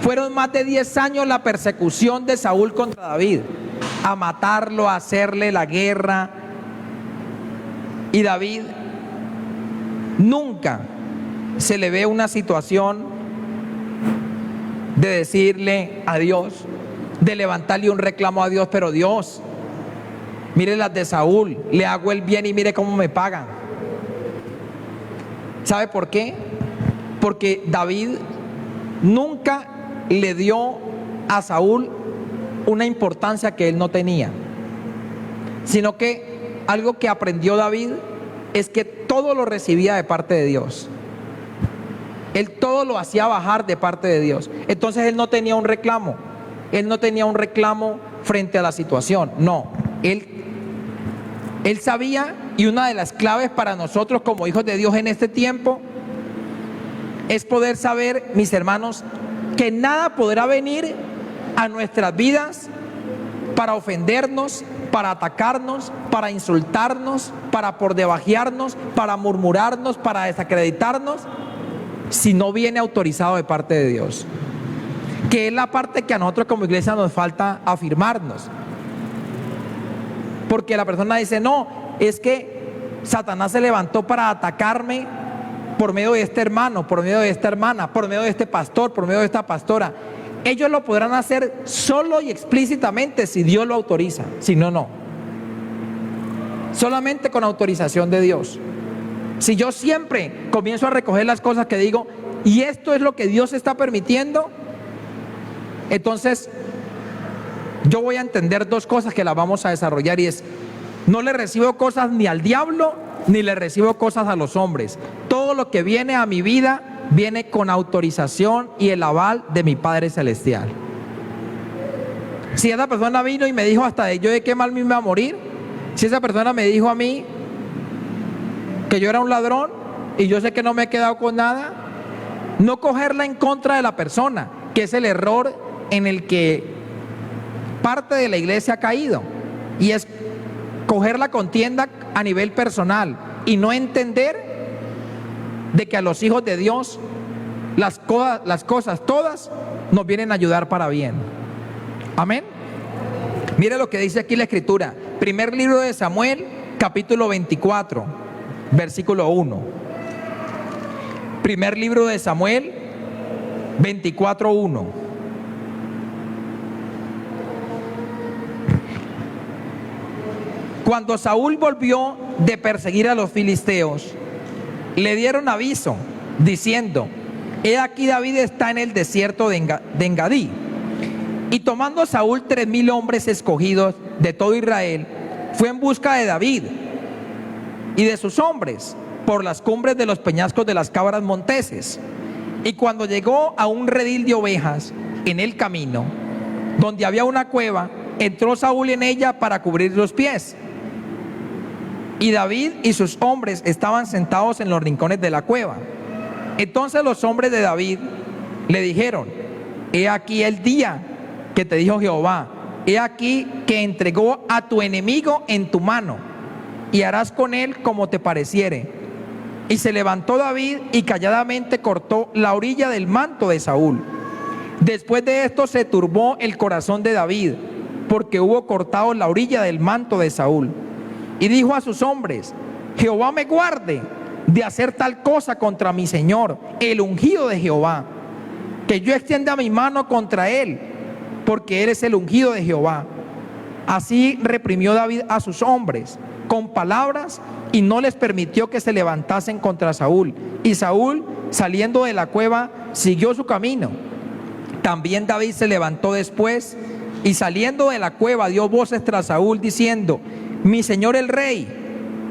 fueron más de 10 años la persecución de Saúl contra David, a matarlo, a hacerle la guerra. Y David nunca se le ve una situación de decirle a Dios, de levantarle un reclamo a Dios: pero Dios, mire las de Saúl, le hago el bien y mire cómo me pagan. ¿Sabe por qué? Porque David nunca le dio a Saúl una importancia que él no tenía, sino que algo que aprendió David es que todo lo recibía de parte de Dios. Él todo lo hacía bajar de parte de Dios. Entonces él no tenía un reclamo. Él no tenía un reclamo frente a la situación. No, él sabía, y una de las claves para nosotros como hijos de Dios en este tiempo es poder saber, mis hermanos, que nada podrá venir a nuestras vidas para ofendernos, para atacarnos, para insultarnos, para por debajearnos, para murmurarnos, para desacreditarnos, si no viene autorizado de parte de Dios, que es la parte que a nosotros como iglesia nos falta afirmarnos. Porque la persona dice: no, es que Satanás se levantó para atacarme por medio de este hermano, por medio de esta hermana, por medio de este pastor, por medio de esta pastora. Ellos lo podrán hacer solo y explícitamente si Dios lo autoriza, si no, no. solamente con autorización de Dios. Si yo siempre comienzo a recoger las cosas que digo, y esto es lo que Dios está permitiendo, entonces yo voy a entender dos cosas que las vamos a desarrollar, y es: no le recibo cosas ni al diablo, ni le recibo cosas a los hombres. Todo lo que viene a mi vida viene con autorización y el aval de mi Padre Celestial. Si esa persona vino y me dijo hasta de yo de qué mal me iba a morir, si esa persona me dijo a mí que yo era un ladrón y yo sé que no me he quedado con nada, no cogerla en contra de la persona, que es el error en el que parte de la iglesia ha caído, y es coger la contienda a nivel personal y no entender de que a los hijos de Dios las cosas todas nos vienen a ayudar para bien. Amén. Mire lo que dice aquí la escritura. Primer libro de Samuel, capítulo 24, versículo 1. Primer libro de Samuel 24:1. Cuando Saúl volvió de perseguir a los filisteos, le dieron aviso diciendo: he aquí David está en el desierto de Engadí. Y tomando Saúl 3,000 hombres escogidos de todo Israel, fue en busca de David y de sus hombres por las cumbres de los peñascos de las cabras monteses. Y cuando llegó a un redil de ovejas en el camino, donde había una cueva, entró Saúl en ella para cubrir los pies. Y David y sus hombres estaban sentados en los rincones de la cueva. Entonces los hombres de David le dijeron: he aquí el día que te dijo Jehová, he aquí que entregó a tu enemigo en tu mano, y harás con él como te pareciere. Y se levantó David y calladamente cortó la orilla del manto de Saúl. Después de esto se turbó el corazón de David, porque hubo cortado la orilla del manto de Saúl. Y dijo a sus hombres: Jehová me guarde de hacer tal cosa contra mi señor, el ungido de Jehová, que yo extienda mi mano contra él, porque él es el ungido de Jehová. Así reprimió David a sus hombres con palabras, y no les permitió que se levantasen contra Saúl. Y Saúl, saliendo de la cueva, siguió su camino. También David se levantó después, y saliendo de la cueva dio voces tras Saúl diciendo: mi señor el rey.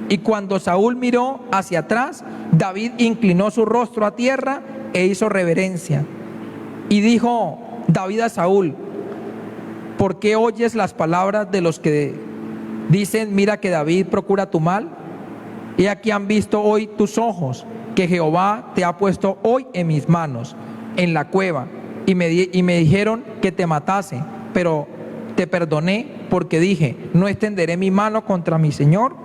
Y cuando Saúl miró hacia atrás, David inclinó su rostro a tierra e hizo reverencia. Y dijo David a Saúl: ¿por qué oyes las palabras de los que dicen: mira que David procura tu mal? He aquí han visto hoy tus ojos que Jehová te ha puesto hoy en mis manos, en la cueva, y me dijeron que te matase, pero te perdoné, porque dije: no extenderé mi mano contra mi señor,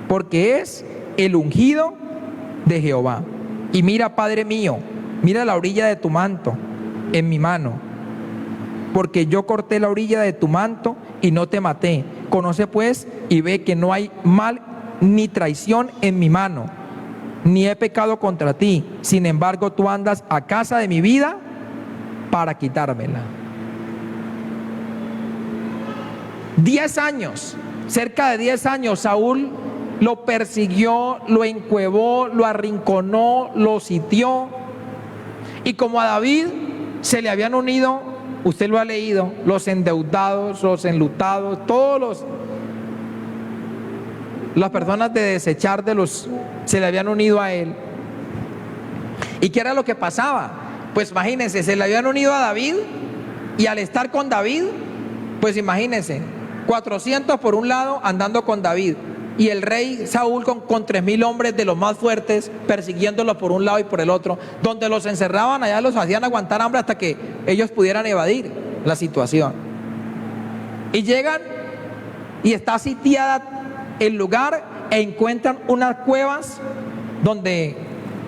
porque es el ungido de Jehová. Y mira, Padre mío, mira la orilla de tu manto en mi mano, porque yo corté la orilla de tu manto y no te maté. Conoce pues y ve que no hay mal ni traición en mi mano, ni he pecado contra ti. Sin embargo, tú andas a casa de mi vida para quitármela. 10 años, cerca de 10 años, Saúl lo persiguió, lo encuevó, lo arrinconó, lo sitió. Y como a David se le habían unido, usted lo ha leído, los endeudados, los enlutados, todos las personas de desechar se le habían unido a él. ¿Y qué era lo que pasaba? Pues imagínense, se le habían unido a David, y al estar con David, pues imagínense, 400 por un lado andando con David, y el rey Saúl con 3,000 hombres de los más fuertes persiguiéndolos por un lado y por el otro, donde los encerraban allá, los hacían aguantar hambre hasta que ellos pudieran evadir la situación. Y llegan y está sitiada el lugar, e encuentran unas cuevas donde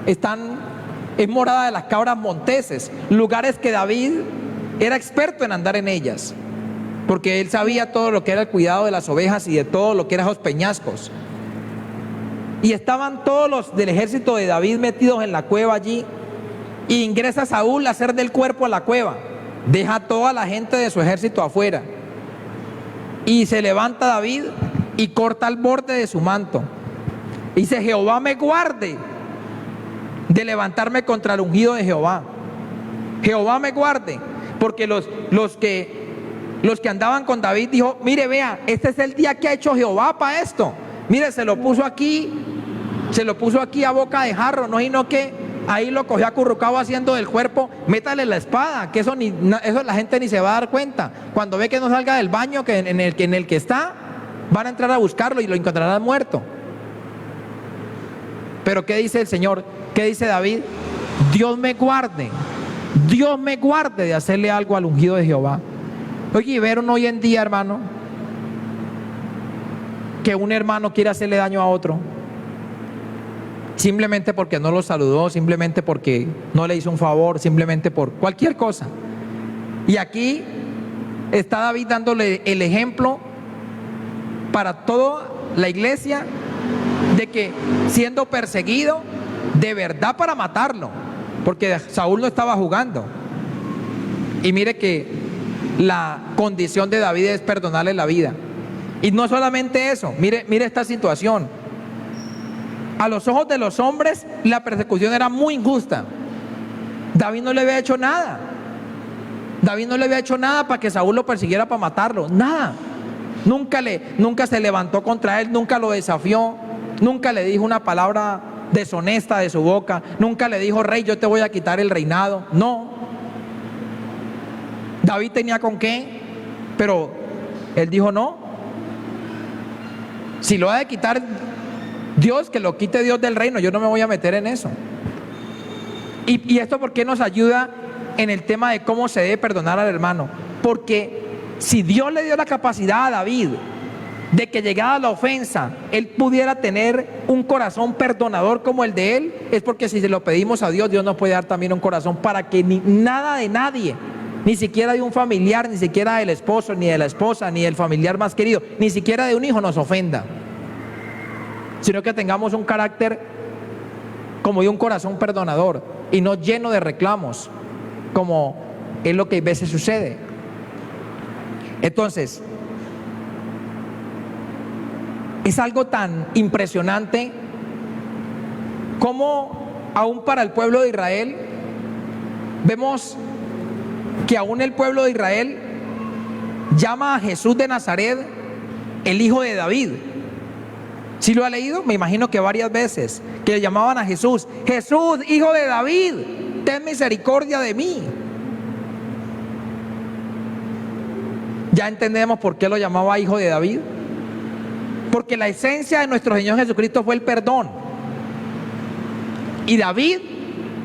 es morada de las cabras monteses, lugares que David era experto en andar en ellas, porque él sabía todo lo que era el cuidado de las ovejas y de todo lo que eran esos peñascos. Y estaban todos los del ejército de David metidos en la cueva allí, y ingresa Saúl a hacer del cuerpo a la cueva, deja toda la gente de su ejército afuera, y se levanta David y corta el borde de su manto. Dice: Jehová me guarde de levantarme contra el ungido de Jehová. Jehová me guarde, porque los que andaban con David dijo: mire, vea, este es el día que ha hecho Jehová para esto. Mire, se lo puso aquí a boca de jarro, no, sino que ahí lo cogió acurrucado haciendo del cuerpo. Métale la espada, que eso la gente ni se va a dar cuenta. Cuando ve que no salga del baño en el que está, van a entrar a buscarlo y lo encontrarán muerto. Pero ¿qué dice el Señor? ¿Qué dice David? Dios me guarde de hacerle algo al ungido de Jehová. Oye, y vieron hoy en día, hermano, que un hermano quiere hacerle daño a otro, simplemente porque no lo saludó, simplemente porque no le hizo un favor, simplemente por cualquier cosa. Y aquí está David dándole el ejemplo para toda la iglesia de que, siendo perseguido de verdad para matarlo, porque Saúl no estaba jugando. Y mire que la condición de David es perdonarle la vida. Y no solamente eso, mire esta situación. A los ojos de los hombres la persecución era muy injusta. David no le había hecho nada. David no le había hecho nada para que Saúl lo persiguiera para matarlo. Nada. Nunca se levantó contra él, nunca lo desafió, nunca le dijo una palabra deshonesta de su boca, nunca le dijo: rey, yo te voy a quitar el reinado. No. David tenía con qué, pero él dijo: no. Si lo ha de quitar Dios, que lo quite Dios del reino, yo no me voy a meter en eso. Y esto, ¿por qué nos ayuda en el tema de cómo se debe perdonar al hermano? Porque si Dios le dio la capacidad a David de que, llegada la ofensa, él pudiera tener un corazón perdonador como el de él, es porque si se lo pedimos a Dios, Dios nos puede dar también un corazón para que nada de nadie, ni siquiera de un familiar, ni siquiera del esposo, ni de la esposa, ni del familiar más querido, ni siquiera de un hijo, nos ofenda, sino que tengamos un carácter como de un corazón perdonador y no lleno de reclamos, como es lo que a veces sucede. Entonces, es algo tan impresionante como aún para el pueblo de Israel, vemos que aún el pueblo de Israel llama a Jesús de Nazaret el hijo de David. ¿Sí lo ha leído? Me imagino que varias veces, que le llamaban a Jesús: Jesús, hijo de David, ten misericordia de mí. Ya entendemos por qué lo llamaba hijo de David. Porque la esencia de nuestro Señor Jesucristo fue el perdón. Y David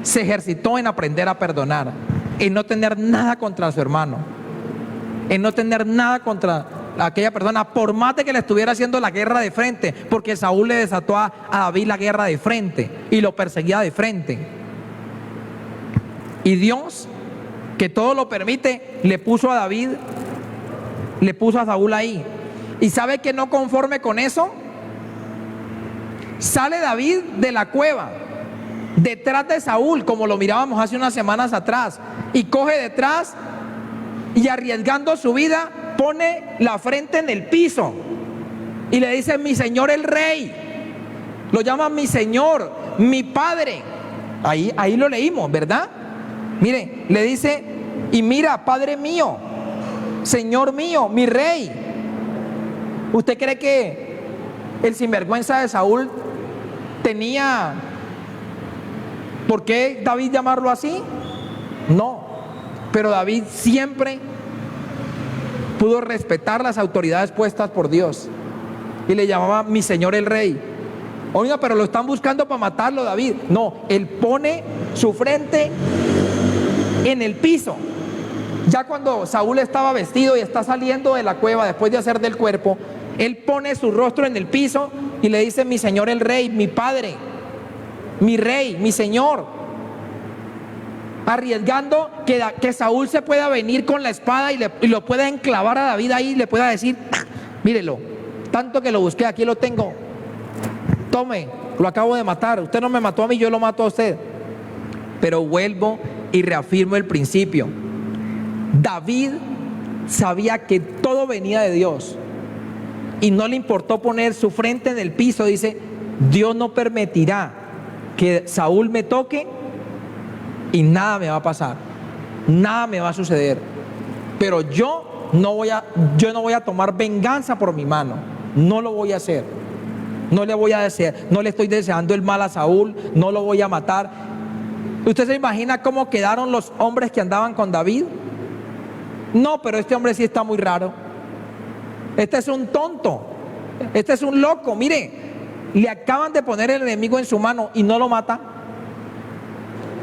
se ejercitó en aprender a perdonar, en no tener nada contra su hermano, en no tener nada contra aquella persona, por más de que le estuviera haciendo la guerra de frente, porque Saúl le desató a David la guerra de frente y lo perseguía de frente. Y Dios, que todo lo permite, le puso a Saúl ahí. Y sabe que no conforme con eso, sale David de la cueva detrás de Saúl, como lo mirábamos hace unas semanas atrás, y coge detrás y, arriesgando su vida, pone la frente en el piso y le dice: mi señor el rey. Lo llama mi señor, mi padre. Ahí lo leímos, ¿verdad? Mire, le dice: y mira, padre mío, señor mío, mi rey. ¿Usted cree que el sinvergüenza de Saúl tenía por qué David llamarlo así? No, pero David siempre pudo respetar las autoridades puestas por Dios y le llamaba mi señor el rey. Oiga, pero lo están buscando para matarlo, David. No, él pone su frente en el piso. Ya cuando Saúl estaba vestido y está saliendo de la cueva después de hacer del cuerpo, él pone su rostro en el piso y le dice: mi señor el rey, mi padre, mi rey, mi señor. Arriesgando que Saúl se pueda venir con la espada y lo pueda enclavar a David ahí, y le pueda decir: mírelo, tanto que lo busqué, aquí lo tengo, tome, lo acabo de matar, usted no me mató a mí, yo lo mato a usted. Pero vuelvo y reafirmo el principio: David sabía que todo venía de Dios. y no le importó poner su frente en el piso, dice, Dios no permitirá que Saúl me toque y nada me va a pasar, nada me va a suceder, pero yo no voy a tomar venganza por mi mano, no lo voy a hacer, no le voy a desear, no le estoy deseando el mal a Saúl, no lo voy a matar. ¿Usted se imagina cómo quedaron los hombres que andaban con David? No, pero este hombre sí está muy raro, este es un tonto, este es un loco, mire, le acaban de poner el enemigo en su mano y no lo mata,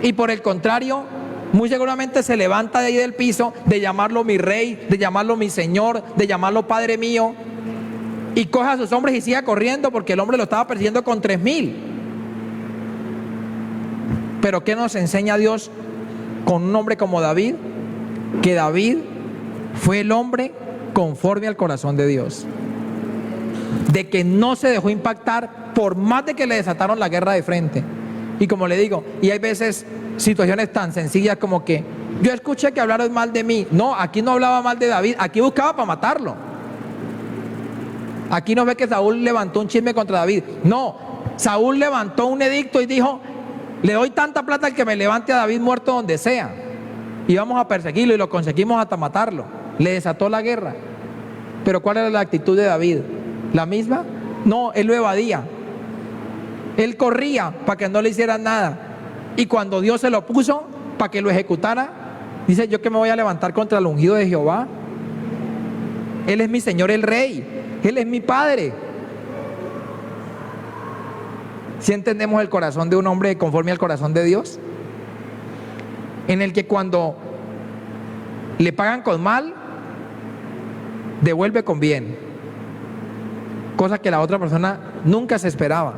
y por el contrario, muy seguramente se levanta de ahí del piso, de llamarlo mi rey, de llamarlo mi señor, de llamarlo padre mío, y coge a sus hombres y siga corriendo porque el hombre lo estaba persiguiendo con 3,000. Pero ¿qué nos enseña Dios con un hombre como David? Que David fue el hombre conforme al corazón de Dios, de que no se dejó impactar por más de que le desataron la guerra de frente. Y como le digo, y hay veces situaciones tan sencillas como que yo escuché que hablaron mal de mí. No, aquí no hablaba mal de David, aquí buscaba para matarlo. Aquí no ve que Saúl levantó un chisme contra David. No, Saúl levantó un edicto y dijo, le doy tanta plata al que me levante a David muerto donde sea, y vamos a perseguirlo, y lo conseguimos hasta matarlo. Le desató la guerra. Pero ¿cuál era la actitud de David? ¿La misma? No, él lo evadía, él corría para que no le hicieran nada, y cuando Dios se lo puso para que lo ejecutara, dice, yo que me voy a levantar contra el ungido de Jehová. Él es mi Señor el Rey, Él es mi Padre. ¿Sí entendemos el corazón de un hombre conforme al corazón de Dios? En el que cuando le pagan con mal, devuelve con bien, cosa que la otra persona nunca se esperaba,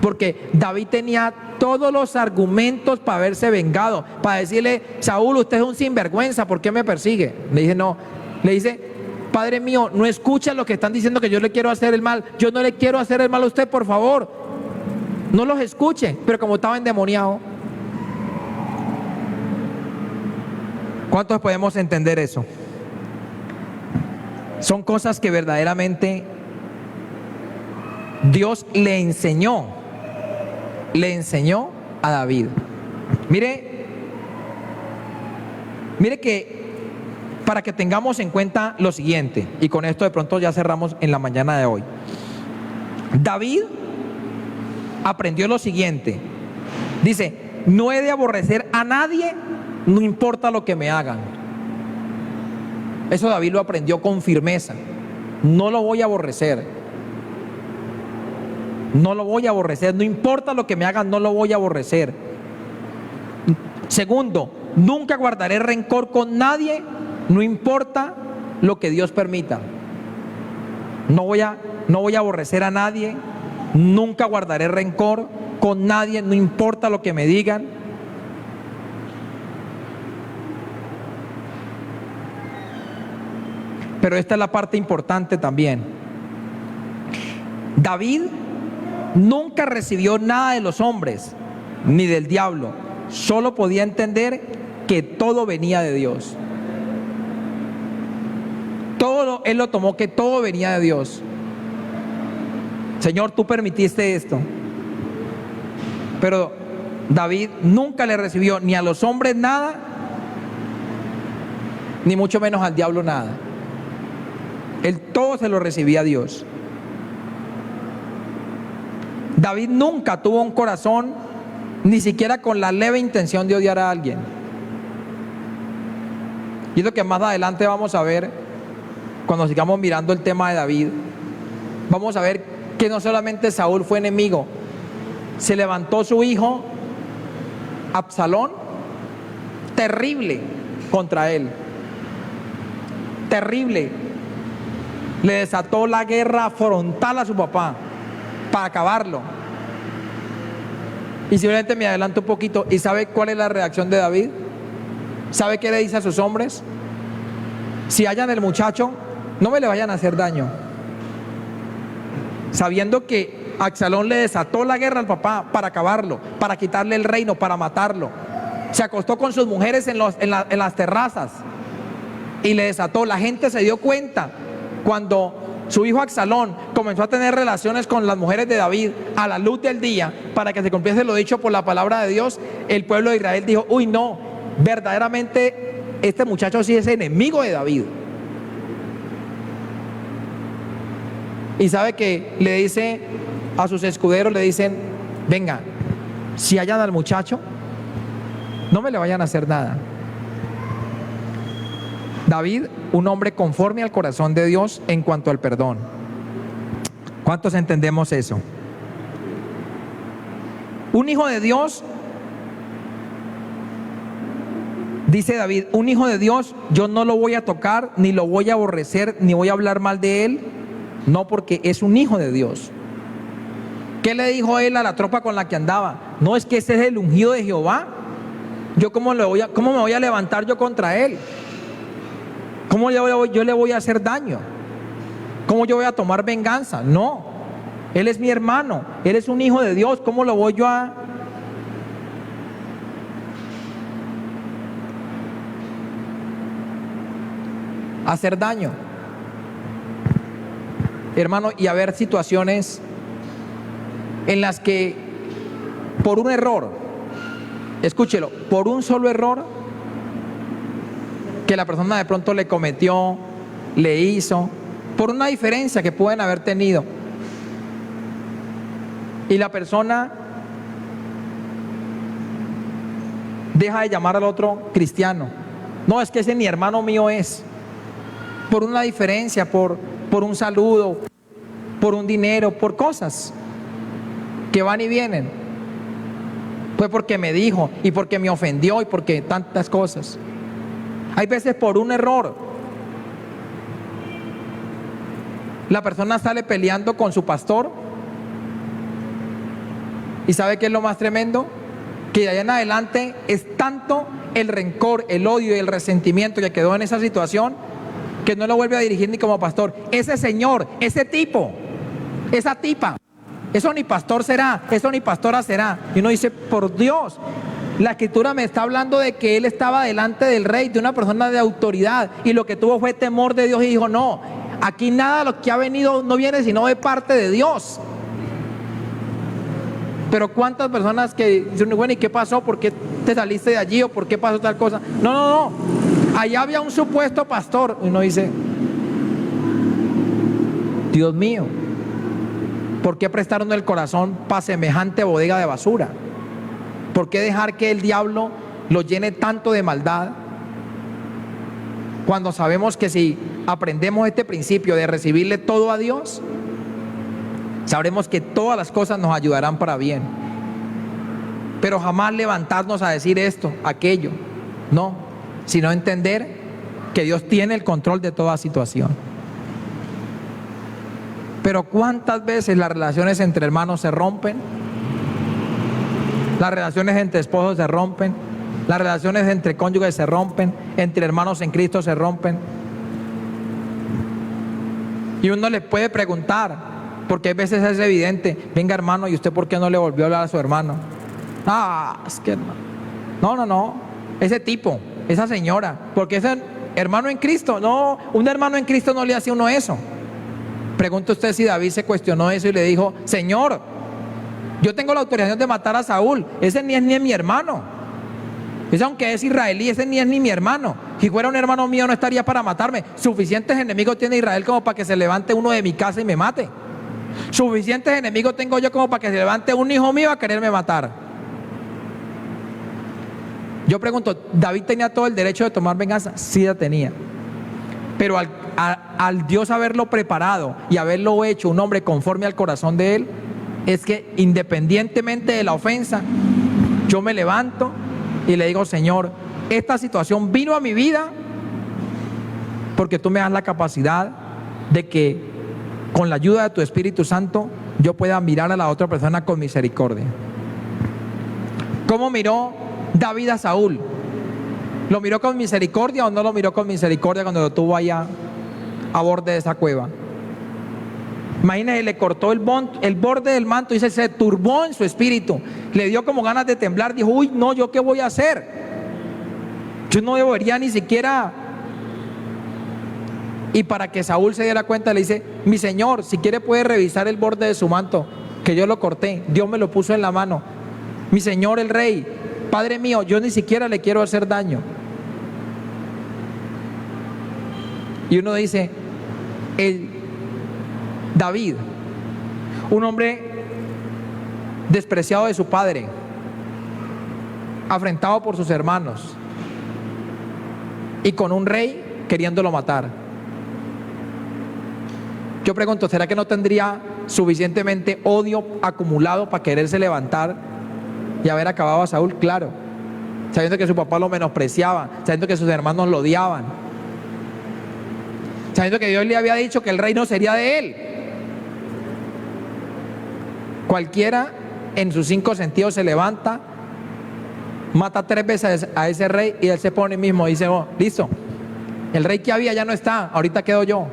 porque David tenía todos los argumentos para haberse vengado, para decirle, Saúl, usted es un sinvergüenza, ¿por qué me persigue? Le dice, no, le dice, Padre mío, no escucha lo que están diciendo, que yo le quiero hacer el mal. Yo no le quiero hacer el mal a usted, por favor, no los escuche. Pero como estaba endemoniado, ¿cuántos podemos entender eso? Son cosas que verdaderamente Dios le enseñó a David. Mire que para que tengamos en cuenta lo siguiente, y con esto de pronto ya cerramos en la mañana de hoy. David aprendió lo siguiente, dice, no he de aborrecer a nadie, no importa lo que me hagan. Eso David lo aprendió con firmeza. No lo voy a aborrecer, no lo voy a aborrecer, no importa lo que me hagan, no lo voy a aborrecer. Segundo, nunca guardaré rencor con nadie, no importa lo que Dios permita. No voy a aborrecer a nadie, nunca guardaré rencor con nadie, no importa lo que me digan. Pero esta es la parte importante también. David nunca recibió nada de los hombres ni del diablo, solo podía entender que todo venía de Dios. Todo, él lo tomó que todo venía de Dios. Señor, tú permitiste esto. Pero David nunca le recibió ni a los hombres nada, ni mucho menos al diablo nada. Él todo se lo recibía a Dios. David nunca tuvo un corazón, ni siquiera con la leve intención de odiar a alguien. Y es lo que más adelante vamos a ver, cuando sigamos mirando el tema de David. Vamos a ver que no solamente Saúl fue enemigo, se levantó su hijo Absalón, terrible contra él, terrible. Le desató la guerra frontal a su papá para acabarlo. Y simplemente me adelanto un poquito. ¿Y sabe cuál es la reacción de David? ¿Sabe qué le dice a sus hombres? Si hallan el muchacho, no me le vayan a hacer daño. Sabiendo que Absalón le desató la guerra al papá para acabarlo, para quitarle el reino, para matarlo. Se acostó con sus mujeres en las terrazas y le desató. La gente se dio cuenta cuando su hijo Absalón comenzó a tener relaciones con las mujeres de David a la luz del día para que se cumpliese lo dicho por la palabra de Dios, el pueblo de Israel dijo, uy no, verdaderamente este muchacho sí es enemigo de David. Y sabe que le dice a sus escuderos, le dicen, venga, si hallan al muchacho, no me le vayan a hacer nada. David, un hombre conforme al corazón de Dios en cuanto al perdón. ¿Cuántos entendemos eso? Un hijo de Dios, dice David, un hijo de Dios yo no lo voy a tocar, ni lo voy a aborrecer, ni voy a hablar mal de él, no, porque es un hijo de Dios. ¿Qué le dijo él a la tropa con la que andaba? No, es que ese es el ungido de Jehová. Yo cómo me voy a levantar yo contra él. ¿Cómo yo le voy a hacer daño? ¿Cómo yo voy a tomar venganza? No, él es mi hermano, él es un hijo de Dios. ¿Cómo lo voy yo a hacer daño? Hermano, y a ver situaciones en las que por un error, escúchelo, por un solo error que la persona de pronto le cometió, le hizo, por una diferencia que pueden haber tenido, y la persona deja de llamar al otro cristiano. No, es que ese ni hermano mío es, por una diferencia, por un saludo, por un dinero, por cosas que van y vienen. Fue porque me dijo, y porque me ofendió, y porque tantas cosas. Hay veces por un error la persona sale peleando con su pastor, y ¿sabe qué es lo más tremendo? Que de allá en adelante es tanto el rencor, el odio y el resentimiento que quedó en esa situación, que no lo vuelve a dirigir ni como pastor. Ese señor, ese tipo, esa tipa, eso ni pastor será, eso ni pastora será. Y uno dice, por Dios, la escritura me está hablando de que él estaba delante del rey, de una persona de autoridad, y lo que tuvo fue temor de Dios, y dijo, no, aquí nada de lo que ha venido no viene sino de parte de Dios. Pero cuántas personas que dicen, bueno, ¿y qué pasó? ¿Por qué te saliste de allí? ¿O por qué pasó tal cosa? No, allá había un supuesto pastor. Y uno dice, Dios mío, ¿por qué prestaron el corazón para semejante bodega de basura? ¿Por qué dejar que el diablo lo llene tanto de maldad? Cuando sabemos que si aprendemos este principio de recibirle todo a Dios, sabremos que todas las cosas nos ayudarán para bien. Pero jamás levantarnos a decir esto, aquello, no, sino entender que Dios tiene el control de toda situación. Pero ¿cuántas veces las relaciones entre hermanos se rompen? Las relaciones entre esposos se rompen, las relaciones entre cónyuges se rompen, entre hermanos en Cristo se rompen. Y uno les puede preguntar, porque a veces es evidente, venga hermano, ¿y usted por qué no le volvió a hablar a su hermano? Es que no, ese tipo, esa señora, porque ese hermano en Cristo, no, un hermano en Cristo no le hace uno eso. Pregunta usted si David se cuestionó eso y le dijo, Señor, yo tengo la autorización de matar a Saúl, ese ni es mi hermano, ese aunque es israelí, ese ni es ni mi hermano. Si fuera un hermano mío no estaría para matarme. Suficientes enemigos tiene Israel como para que se levante uno de mi casa y me mate. Suficientes enemigos tengo yo como para que se levante un hijo mío a quererme matar. Yo pregunto, ¿David tenía todo el derecho de tomar venganza? Sí la tenía. Pero al Dios haberlo preparado y haberlo hecho un hombre conforme al corazón de él, es que independientemente de la ofensa, yo me levanto y le digo, Señor, esta situación vino a mi vida porque tú me das la capacidad de que con la ayuda de tu Espíritu Santo yo pueda mirar a la otra persona con misericordia. ¿Cómo miró David a Saúl? ¿Lo miró con misericordia o no lo miró con misericordia cuando lo tuvo allá a borde de esa cueva? Imagínese, le cortó el borde del manto y se turbó en su espíritu, le dio como ganas de temblar, dijo, uy, no, ¿yo qué voy a hacer? Yo no debería ni siquiera Y para que Saúl se diera cuenta, le dice: mi señor, si quiere puede revisar el borde de su manto, que yo lo corté, Dios me lo puso en la mano. Mi señor el rey, padre mío, yo ni siquiera le quiero hacer daño. Y uno dice, David, un hombre despreciado de su padre, afrentado por sus hermanos, y con un rey queriéndolo matar. Yo pregunto, ¿será que no tendría suficientemente odio acumulado para quererse levantar y haber acabado a Saúl? Claro, sabiendo que su papá lo menospreciaba, sabiendo que sus hermanos lo odiaban, sabiendo que Dios le había dicho que el reino sería de él. Cualquiera en sus 5 sentidos se levanta, mata 3 veces a ese rey y él se pone mismo y dice: oh, listo, el rey que había ya no está, ahorita quedo yo.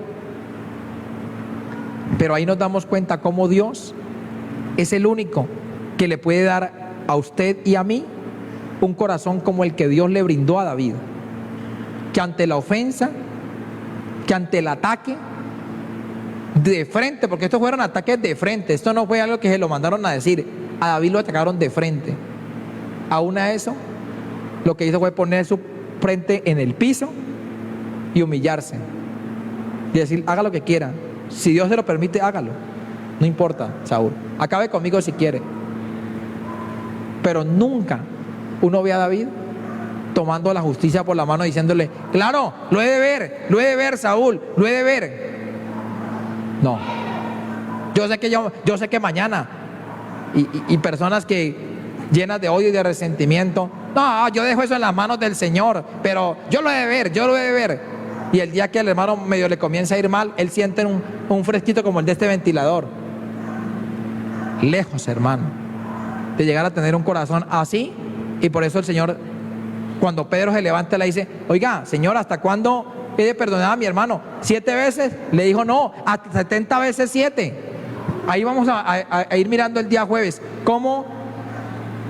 Pero ahí nos damos cuenta cómo Dios es el único que le puede dar a usted y a mí un corazón como el que Dios le brindó a David, que ante la ofensa, que ante el ataque de frente, porque estos fueron ataques de frente, esto no fue algo que se lo mandaron a decir, a David lo atacaron de frente. Aún a eso, lo que hizo fue poner su frente en el piso y humillarse y decir: haga lo que quiera, si Dios se lo permite, hágalo, no importa, Saúl, acabe conmigo si quiere. Pero nunca uno ve a David tomando la justicia por la mano, diciéndole: claro, lo he de ver, Saúl, lo he de ver. No, yo sé que mañana y personas que llenas de odio y de resentimiento: no, yo dejo eso en las manos del Señor, pero yo lo he de ver. Y el día que el hermano medio le comienza a ir mal, él siente un fresquito como el de este ventilador. Lejos, hermano, de llegar a tener un corazón así. Y por eso el Señor, cuando Pedro se levanta, le dice: oiga, Señor, ¿hasta cuándo he de perdonar a mi hermano? 7 veces. Le dijo: no, hasta 70 veces 7. Ahí vamos a ir mirando el día jueves cómo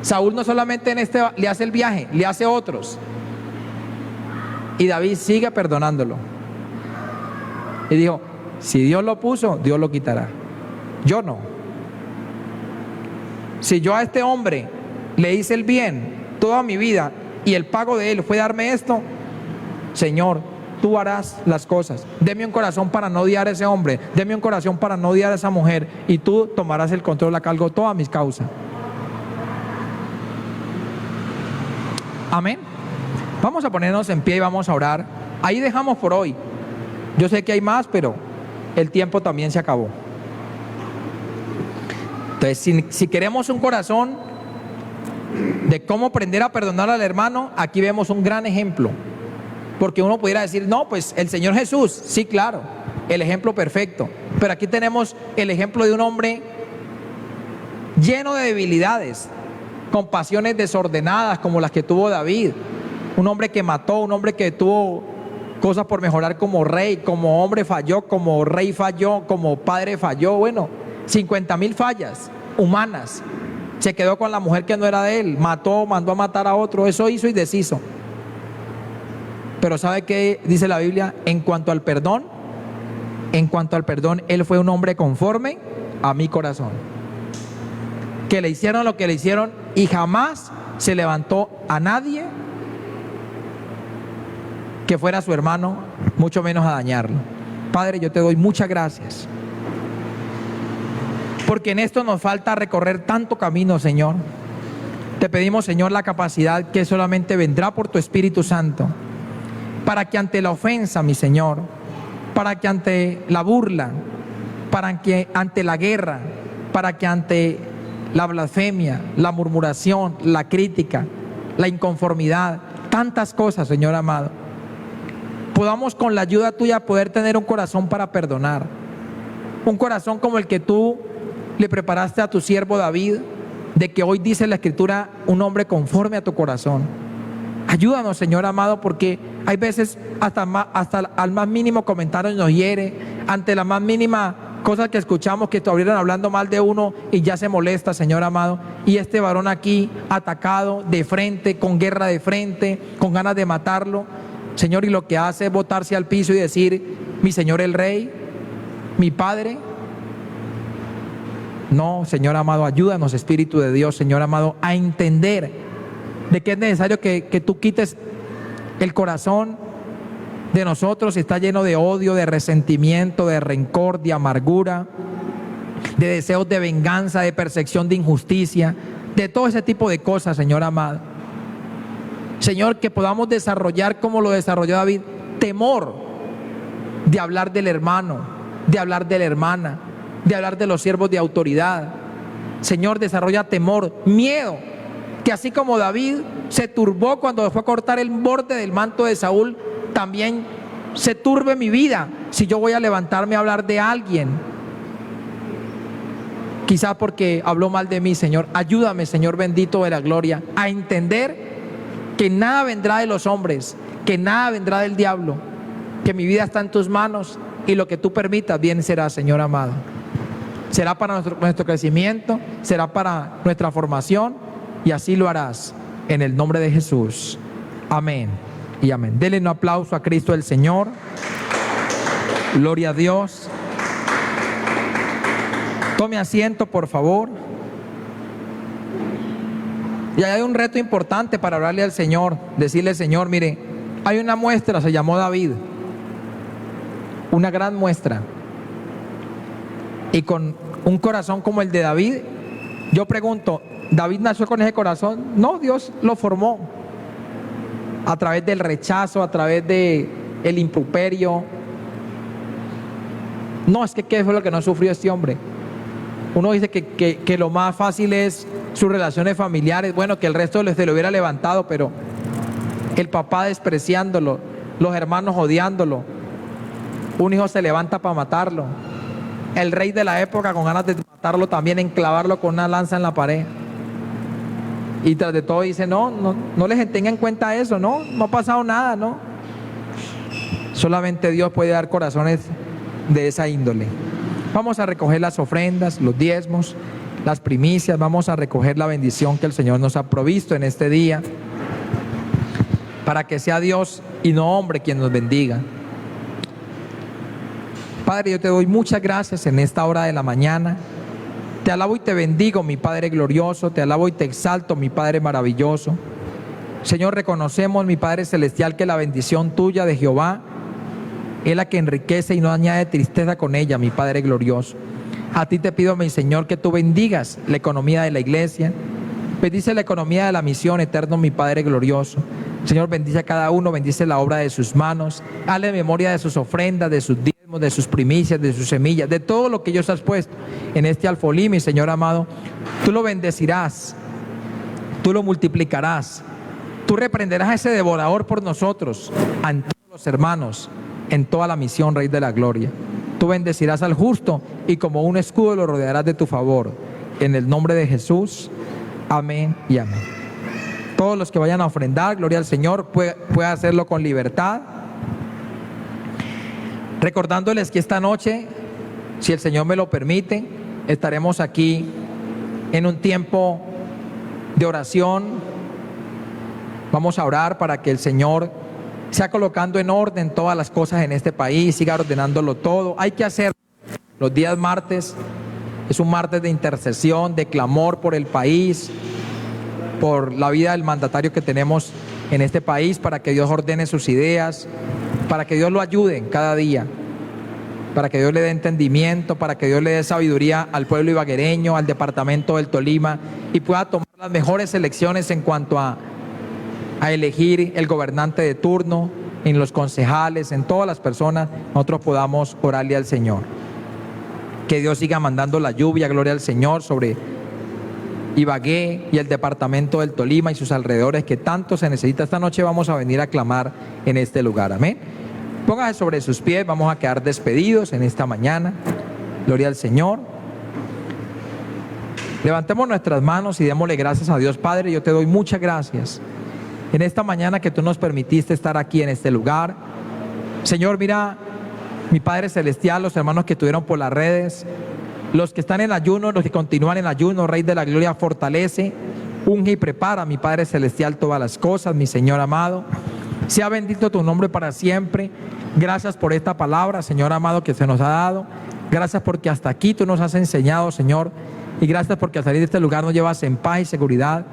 Saúl no solamente en este le hace el viaje, le hace otros. Y David sigue perdonándolo. Y dijo: si Dios lo puso, Dios lo quitará. Yo no. Si yo a este hombre le hice el bien toda mi vida y el pago de él fue darme esto, Señor, tú harás las cosas. Deme un corazón para no odiar a ese hombre, deme un corazón para no odiar a esa mujer, y tú tomarás el control a cargo de todas mis causas. Amén. Vamos a ponernos en pie y vamos a orar. Ahí dejamos por hoy. Yo sé que hay más, pero el tiempo también se acabó. Entonces, si queremos un corazón de cómo aprender a perdonar al hermano, aquí vemos un gran ejemplo. Porque uno pudiera decir: no, pues el Señor Jesús, sí, claro, el ejemplo perfecto. Pero aquí tenemos el ejemplo de un hombre lleno de debilidades, con pasiones desordenadas como las que tuvo David. Un hombre que mató, un hombre que tuvo cosas por mejorar como rey, como hombre falló, como rey falló, como padre falló. Bueno, 50,000 fallas humanas. Se quedó con la mujer que no era de él, mató, mandó a matar a otro, eso hizo y deshizo. Pero ¿sabe qué dice la Biblia? En cuanto al perdón, él fue un hombre conforme a mi corazón. Que le hicieron lo que le hicieron y jamás se levantó a nadie que fuera su hermano, mucho menos a dañarlo. Padre, yo te doy muchas gracias, porque en esto nos falta recorrer tanto camino, Señor. Te pedimos, Señor, la capacidad que solamente vendrá por tu Espíritu Santo, para que ante la ofensa, mi Señor, para que ante la burla, para que ante la guerra, para que ante la blasfemia, la murmuración, la crítica, la inconformidad, tantas cosas, Señor amado, podamos con la ayuda tuya poder tener un corazón para perdonar. Un corazón como el que tú le preparaste a tu siervo David, de que hoy dice la Escritura: un hombre conforme a tu corazón. Ayúdanos, Señor amado, porque hay veces hasta al más mínimo comentario nos hiere, ante la más mínima cosa que escuchamos que estuvieran hablando mal de uno y ya se molesta, Señor amado. Y este varón aquí atacado de frente, con guerra de frente, con ganas de matarlo, Señor, y lo que hace es botarse al piso y decir: mi Señor el Rey, mi Padre. No, Señor amado, ayúdanos, Espíritu de Dios, Señor amado, a entender de que es necesario que tú quites el corazón de nosotros, está lleno de odio, de resentimiento, de rencor, de amargura, de deseos de venganza, de persecución, de injusticia, de todo ese tipo de cosas, Señor amado. Señor, que podamos desarrollar como lo desarrolló David, temor de hablar del hermano, de hablar de la hermana, de hablar de los siervos de autoridad. Señor, desarrolla temor, miedo, que así como David se turbó cuando fue a cortar el borde del manto de Saúl, también se turbe mi vida si yo voy a levantarme a hablar de alguien, quizás porque habló mal de mí. Señor, ayúdame, Señor bendito de la gloria, a entender que nada vendrá de los hombres, que nada vendrá del diablo, que mi vida está en tus manos y lo que tú permitas bien será, Señor amado. Será para nuestro crecimiento, será para nuestra formación, y así lo harás en el nombre de Jesús. Amén y amén. Denle un aplauso a Cristo el Señor. Gloria a Dios. Tome asiento, por favor. Y hay un reto importante para hablarle al Señor, decirle: Señor, mire, hay una muestra, se llamó David, una gran muestra, y con un corazón como el de David, yo pregunto, ¿David nació con ese corazón? No, Dios lo formó a través del rechazo, a través del improperio. No, es que ¿qué fue lo que no sufrió este hombre? Uno dice que lo más fácil es sus relaciones familiares, bueno, que el resto se lo hubiera levantado, pero el papá despreciándolo, los hermanos odiándolo, un hijo se levanta para matarlo, el rey de la época con ganas de matarlo también, enclavarlo con una lanza en la pared, y tras de todo dice: no les tenga en cuenta eso, no ha pasado nada, no. Solamente Dios puede dar corazones de esa índole. Vamos a recoger las ofrendas, los diezmos, las primicias, vamos a recoger la bendición que el Señor nos ha provisto en este día, para que sea Dios y no hombre quien nos bendiga. Padre, yo te doy muchas gracias en esta hora de la mañana. Te alabo y te bendigo, mi Padre glorioso, te alabo y te exalto, mi Padre maravilloso. Señor, reconocemos, mi Padre celestial, que la bendición tuya de Jehová es la que enriquece y no añade tristeza con ella, mi Padre glorioso. A ti te pido, mi Señor, que tú bendigas la economía de la iglesia, bendice la economía de la misión, eterno mi Padre glorioso. Señor, bendice a cada uno, bendice la obra de sus manos, hazle memoria de sus ofrendas, de sus diezmos, de sus primicias, de sus semillas, de todo lo que ellos has puesto en este alfolí, mi Señor amado. Tú lo bendecirás, tú lo multiplicarás, tú reprenderás a ese devorador por nosotros, a todos los hermanos, en toda la misión, Rey de la Gloria. Tú bendecirás al justo y como un escudo lo rodearás de tu favor. En el nombre de Jesús, amén y amén. Todos los que vayan a ofrendar, gloria al Señor, puede hacerlo con libertad. Recordándoles que esta noche, si el Señor me lo permite, estaremos aquí en un tiempo de oración. Vamos a orar para que el Señor sea colocando en orden todas las cosas en este país, siga ordenándolo todo. Hay que hacer los días martes, es un martes de intercesión, de clamor por el país, por la vida del mandatario que tenemos en este país, para que Dios ordene sus ideas, para que Dios lo ayude cada día, para que Dios le dé entendimiento, para que Dios le dé sabiduría al pueblo ibaguereño, al departamento del Tolima, y pueda tomar las mejores elecciones en cuanto a elegir el gobernante de turno, en los concejales, en todas las personas. Nosotros podamos orarle al Señor. Que Dios siga mandando la lluvia, gloria al Señor, sobre Ibagué y el departamento del Tolima y sus alrededores, que tanto se necesita. Esta noche vamos a venir a clamar en este lugar, amén. Póngase sobre sus pies, vamos a quedar despedidos en esta mañana, gloria al Señor. Levantemos nuestras manos y démosle gracias a Dios. Padre, yo te doy muchas gracias en esta mañana que tú nos permitiste estar aquí en este lugar. Señor, mira, mi Padre celestial, los hermanos que estuvieron por las redes, los que están en ayuno, los que continúan en ayuno, Rey de la Gloria, fortalece, unge y prepara, mi Padre celestial, todas las cosas, mi Señor amado. Sea bendito tu nombre para siempre. Gracias por esta palabra, Señor amado, que se nos ha dado. Gracias porque hasta aquí tú nos has enseñado, Señor. Y gracias porque al salir de este lugar nos llevas en paz y seguridad.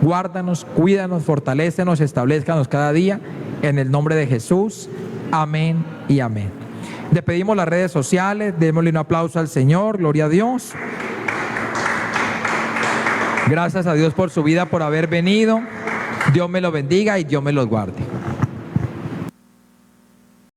Guárdanos, cuídanos, fortalécenos, establezcanos cada día. En el nombre de Jesús. Amén y amén. Despedimos las redes sociales. Démosle un aplauso al Señor. Gloria a Dios. Gracias a Dios por su vida, por haber venido. Dios me lo bendiga y Dios me los guarde.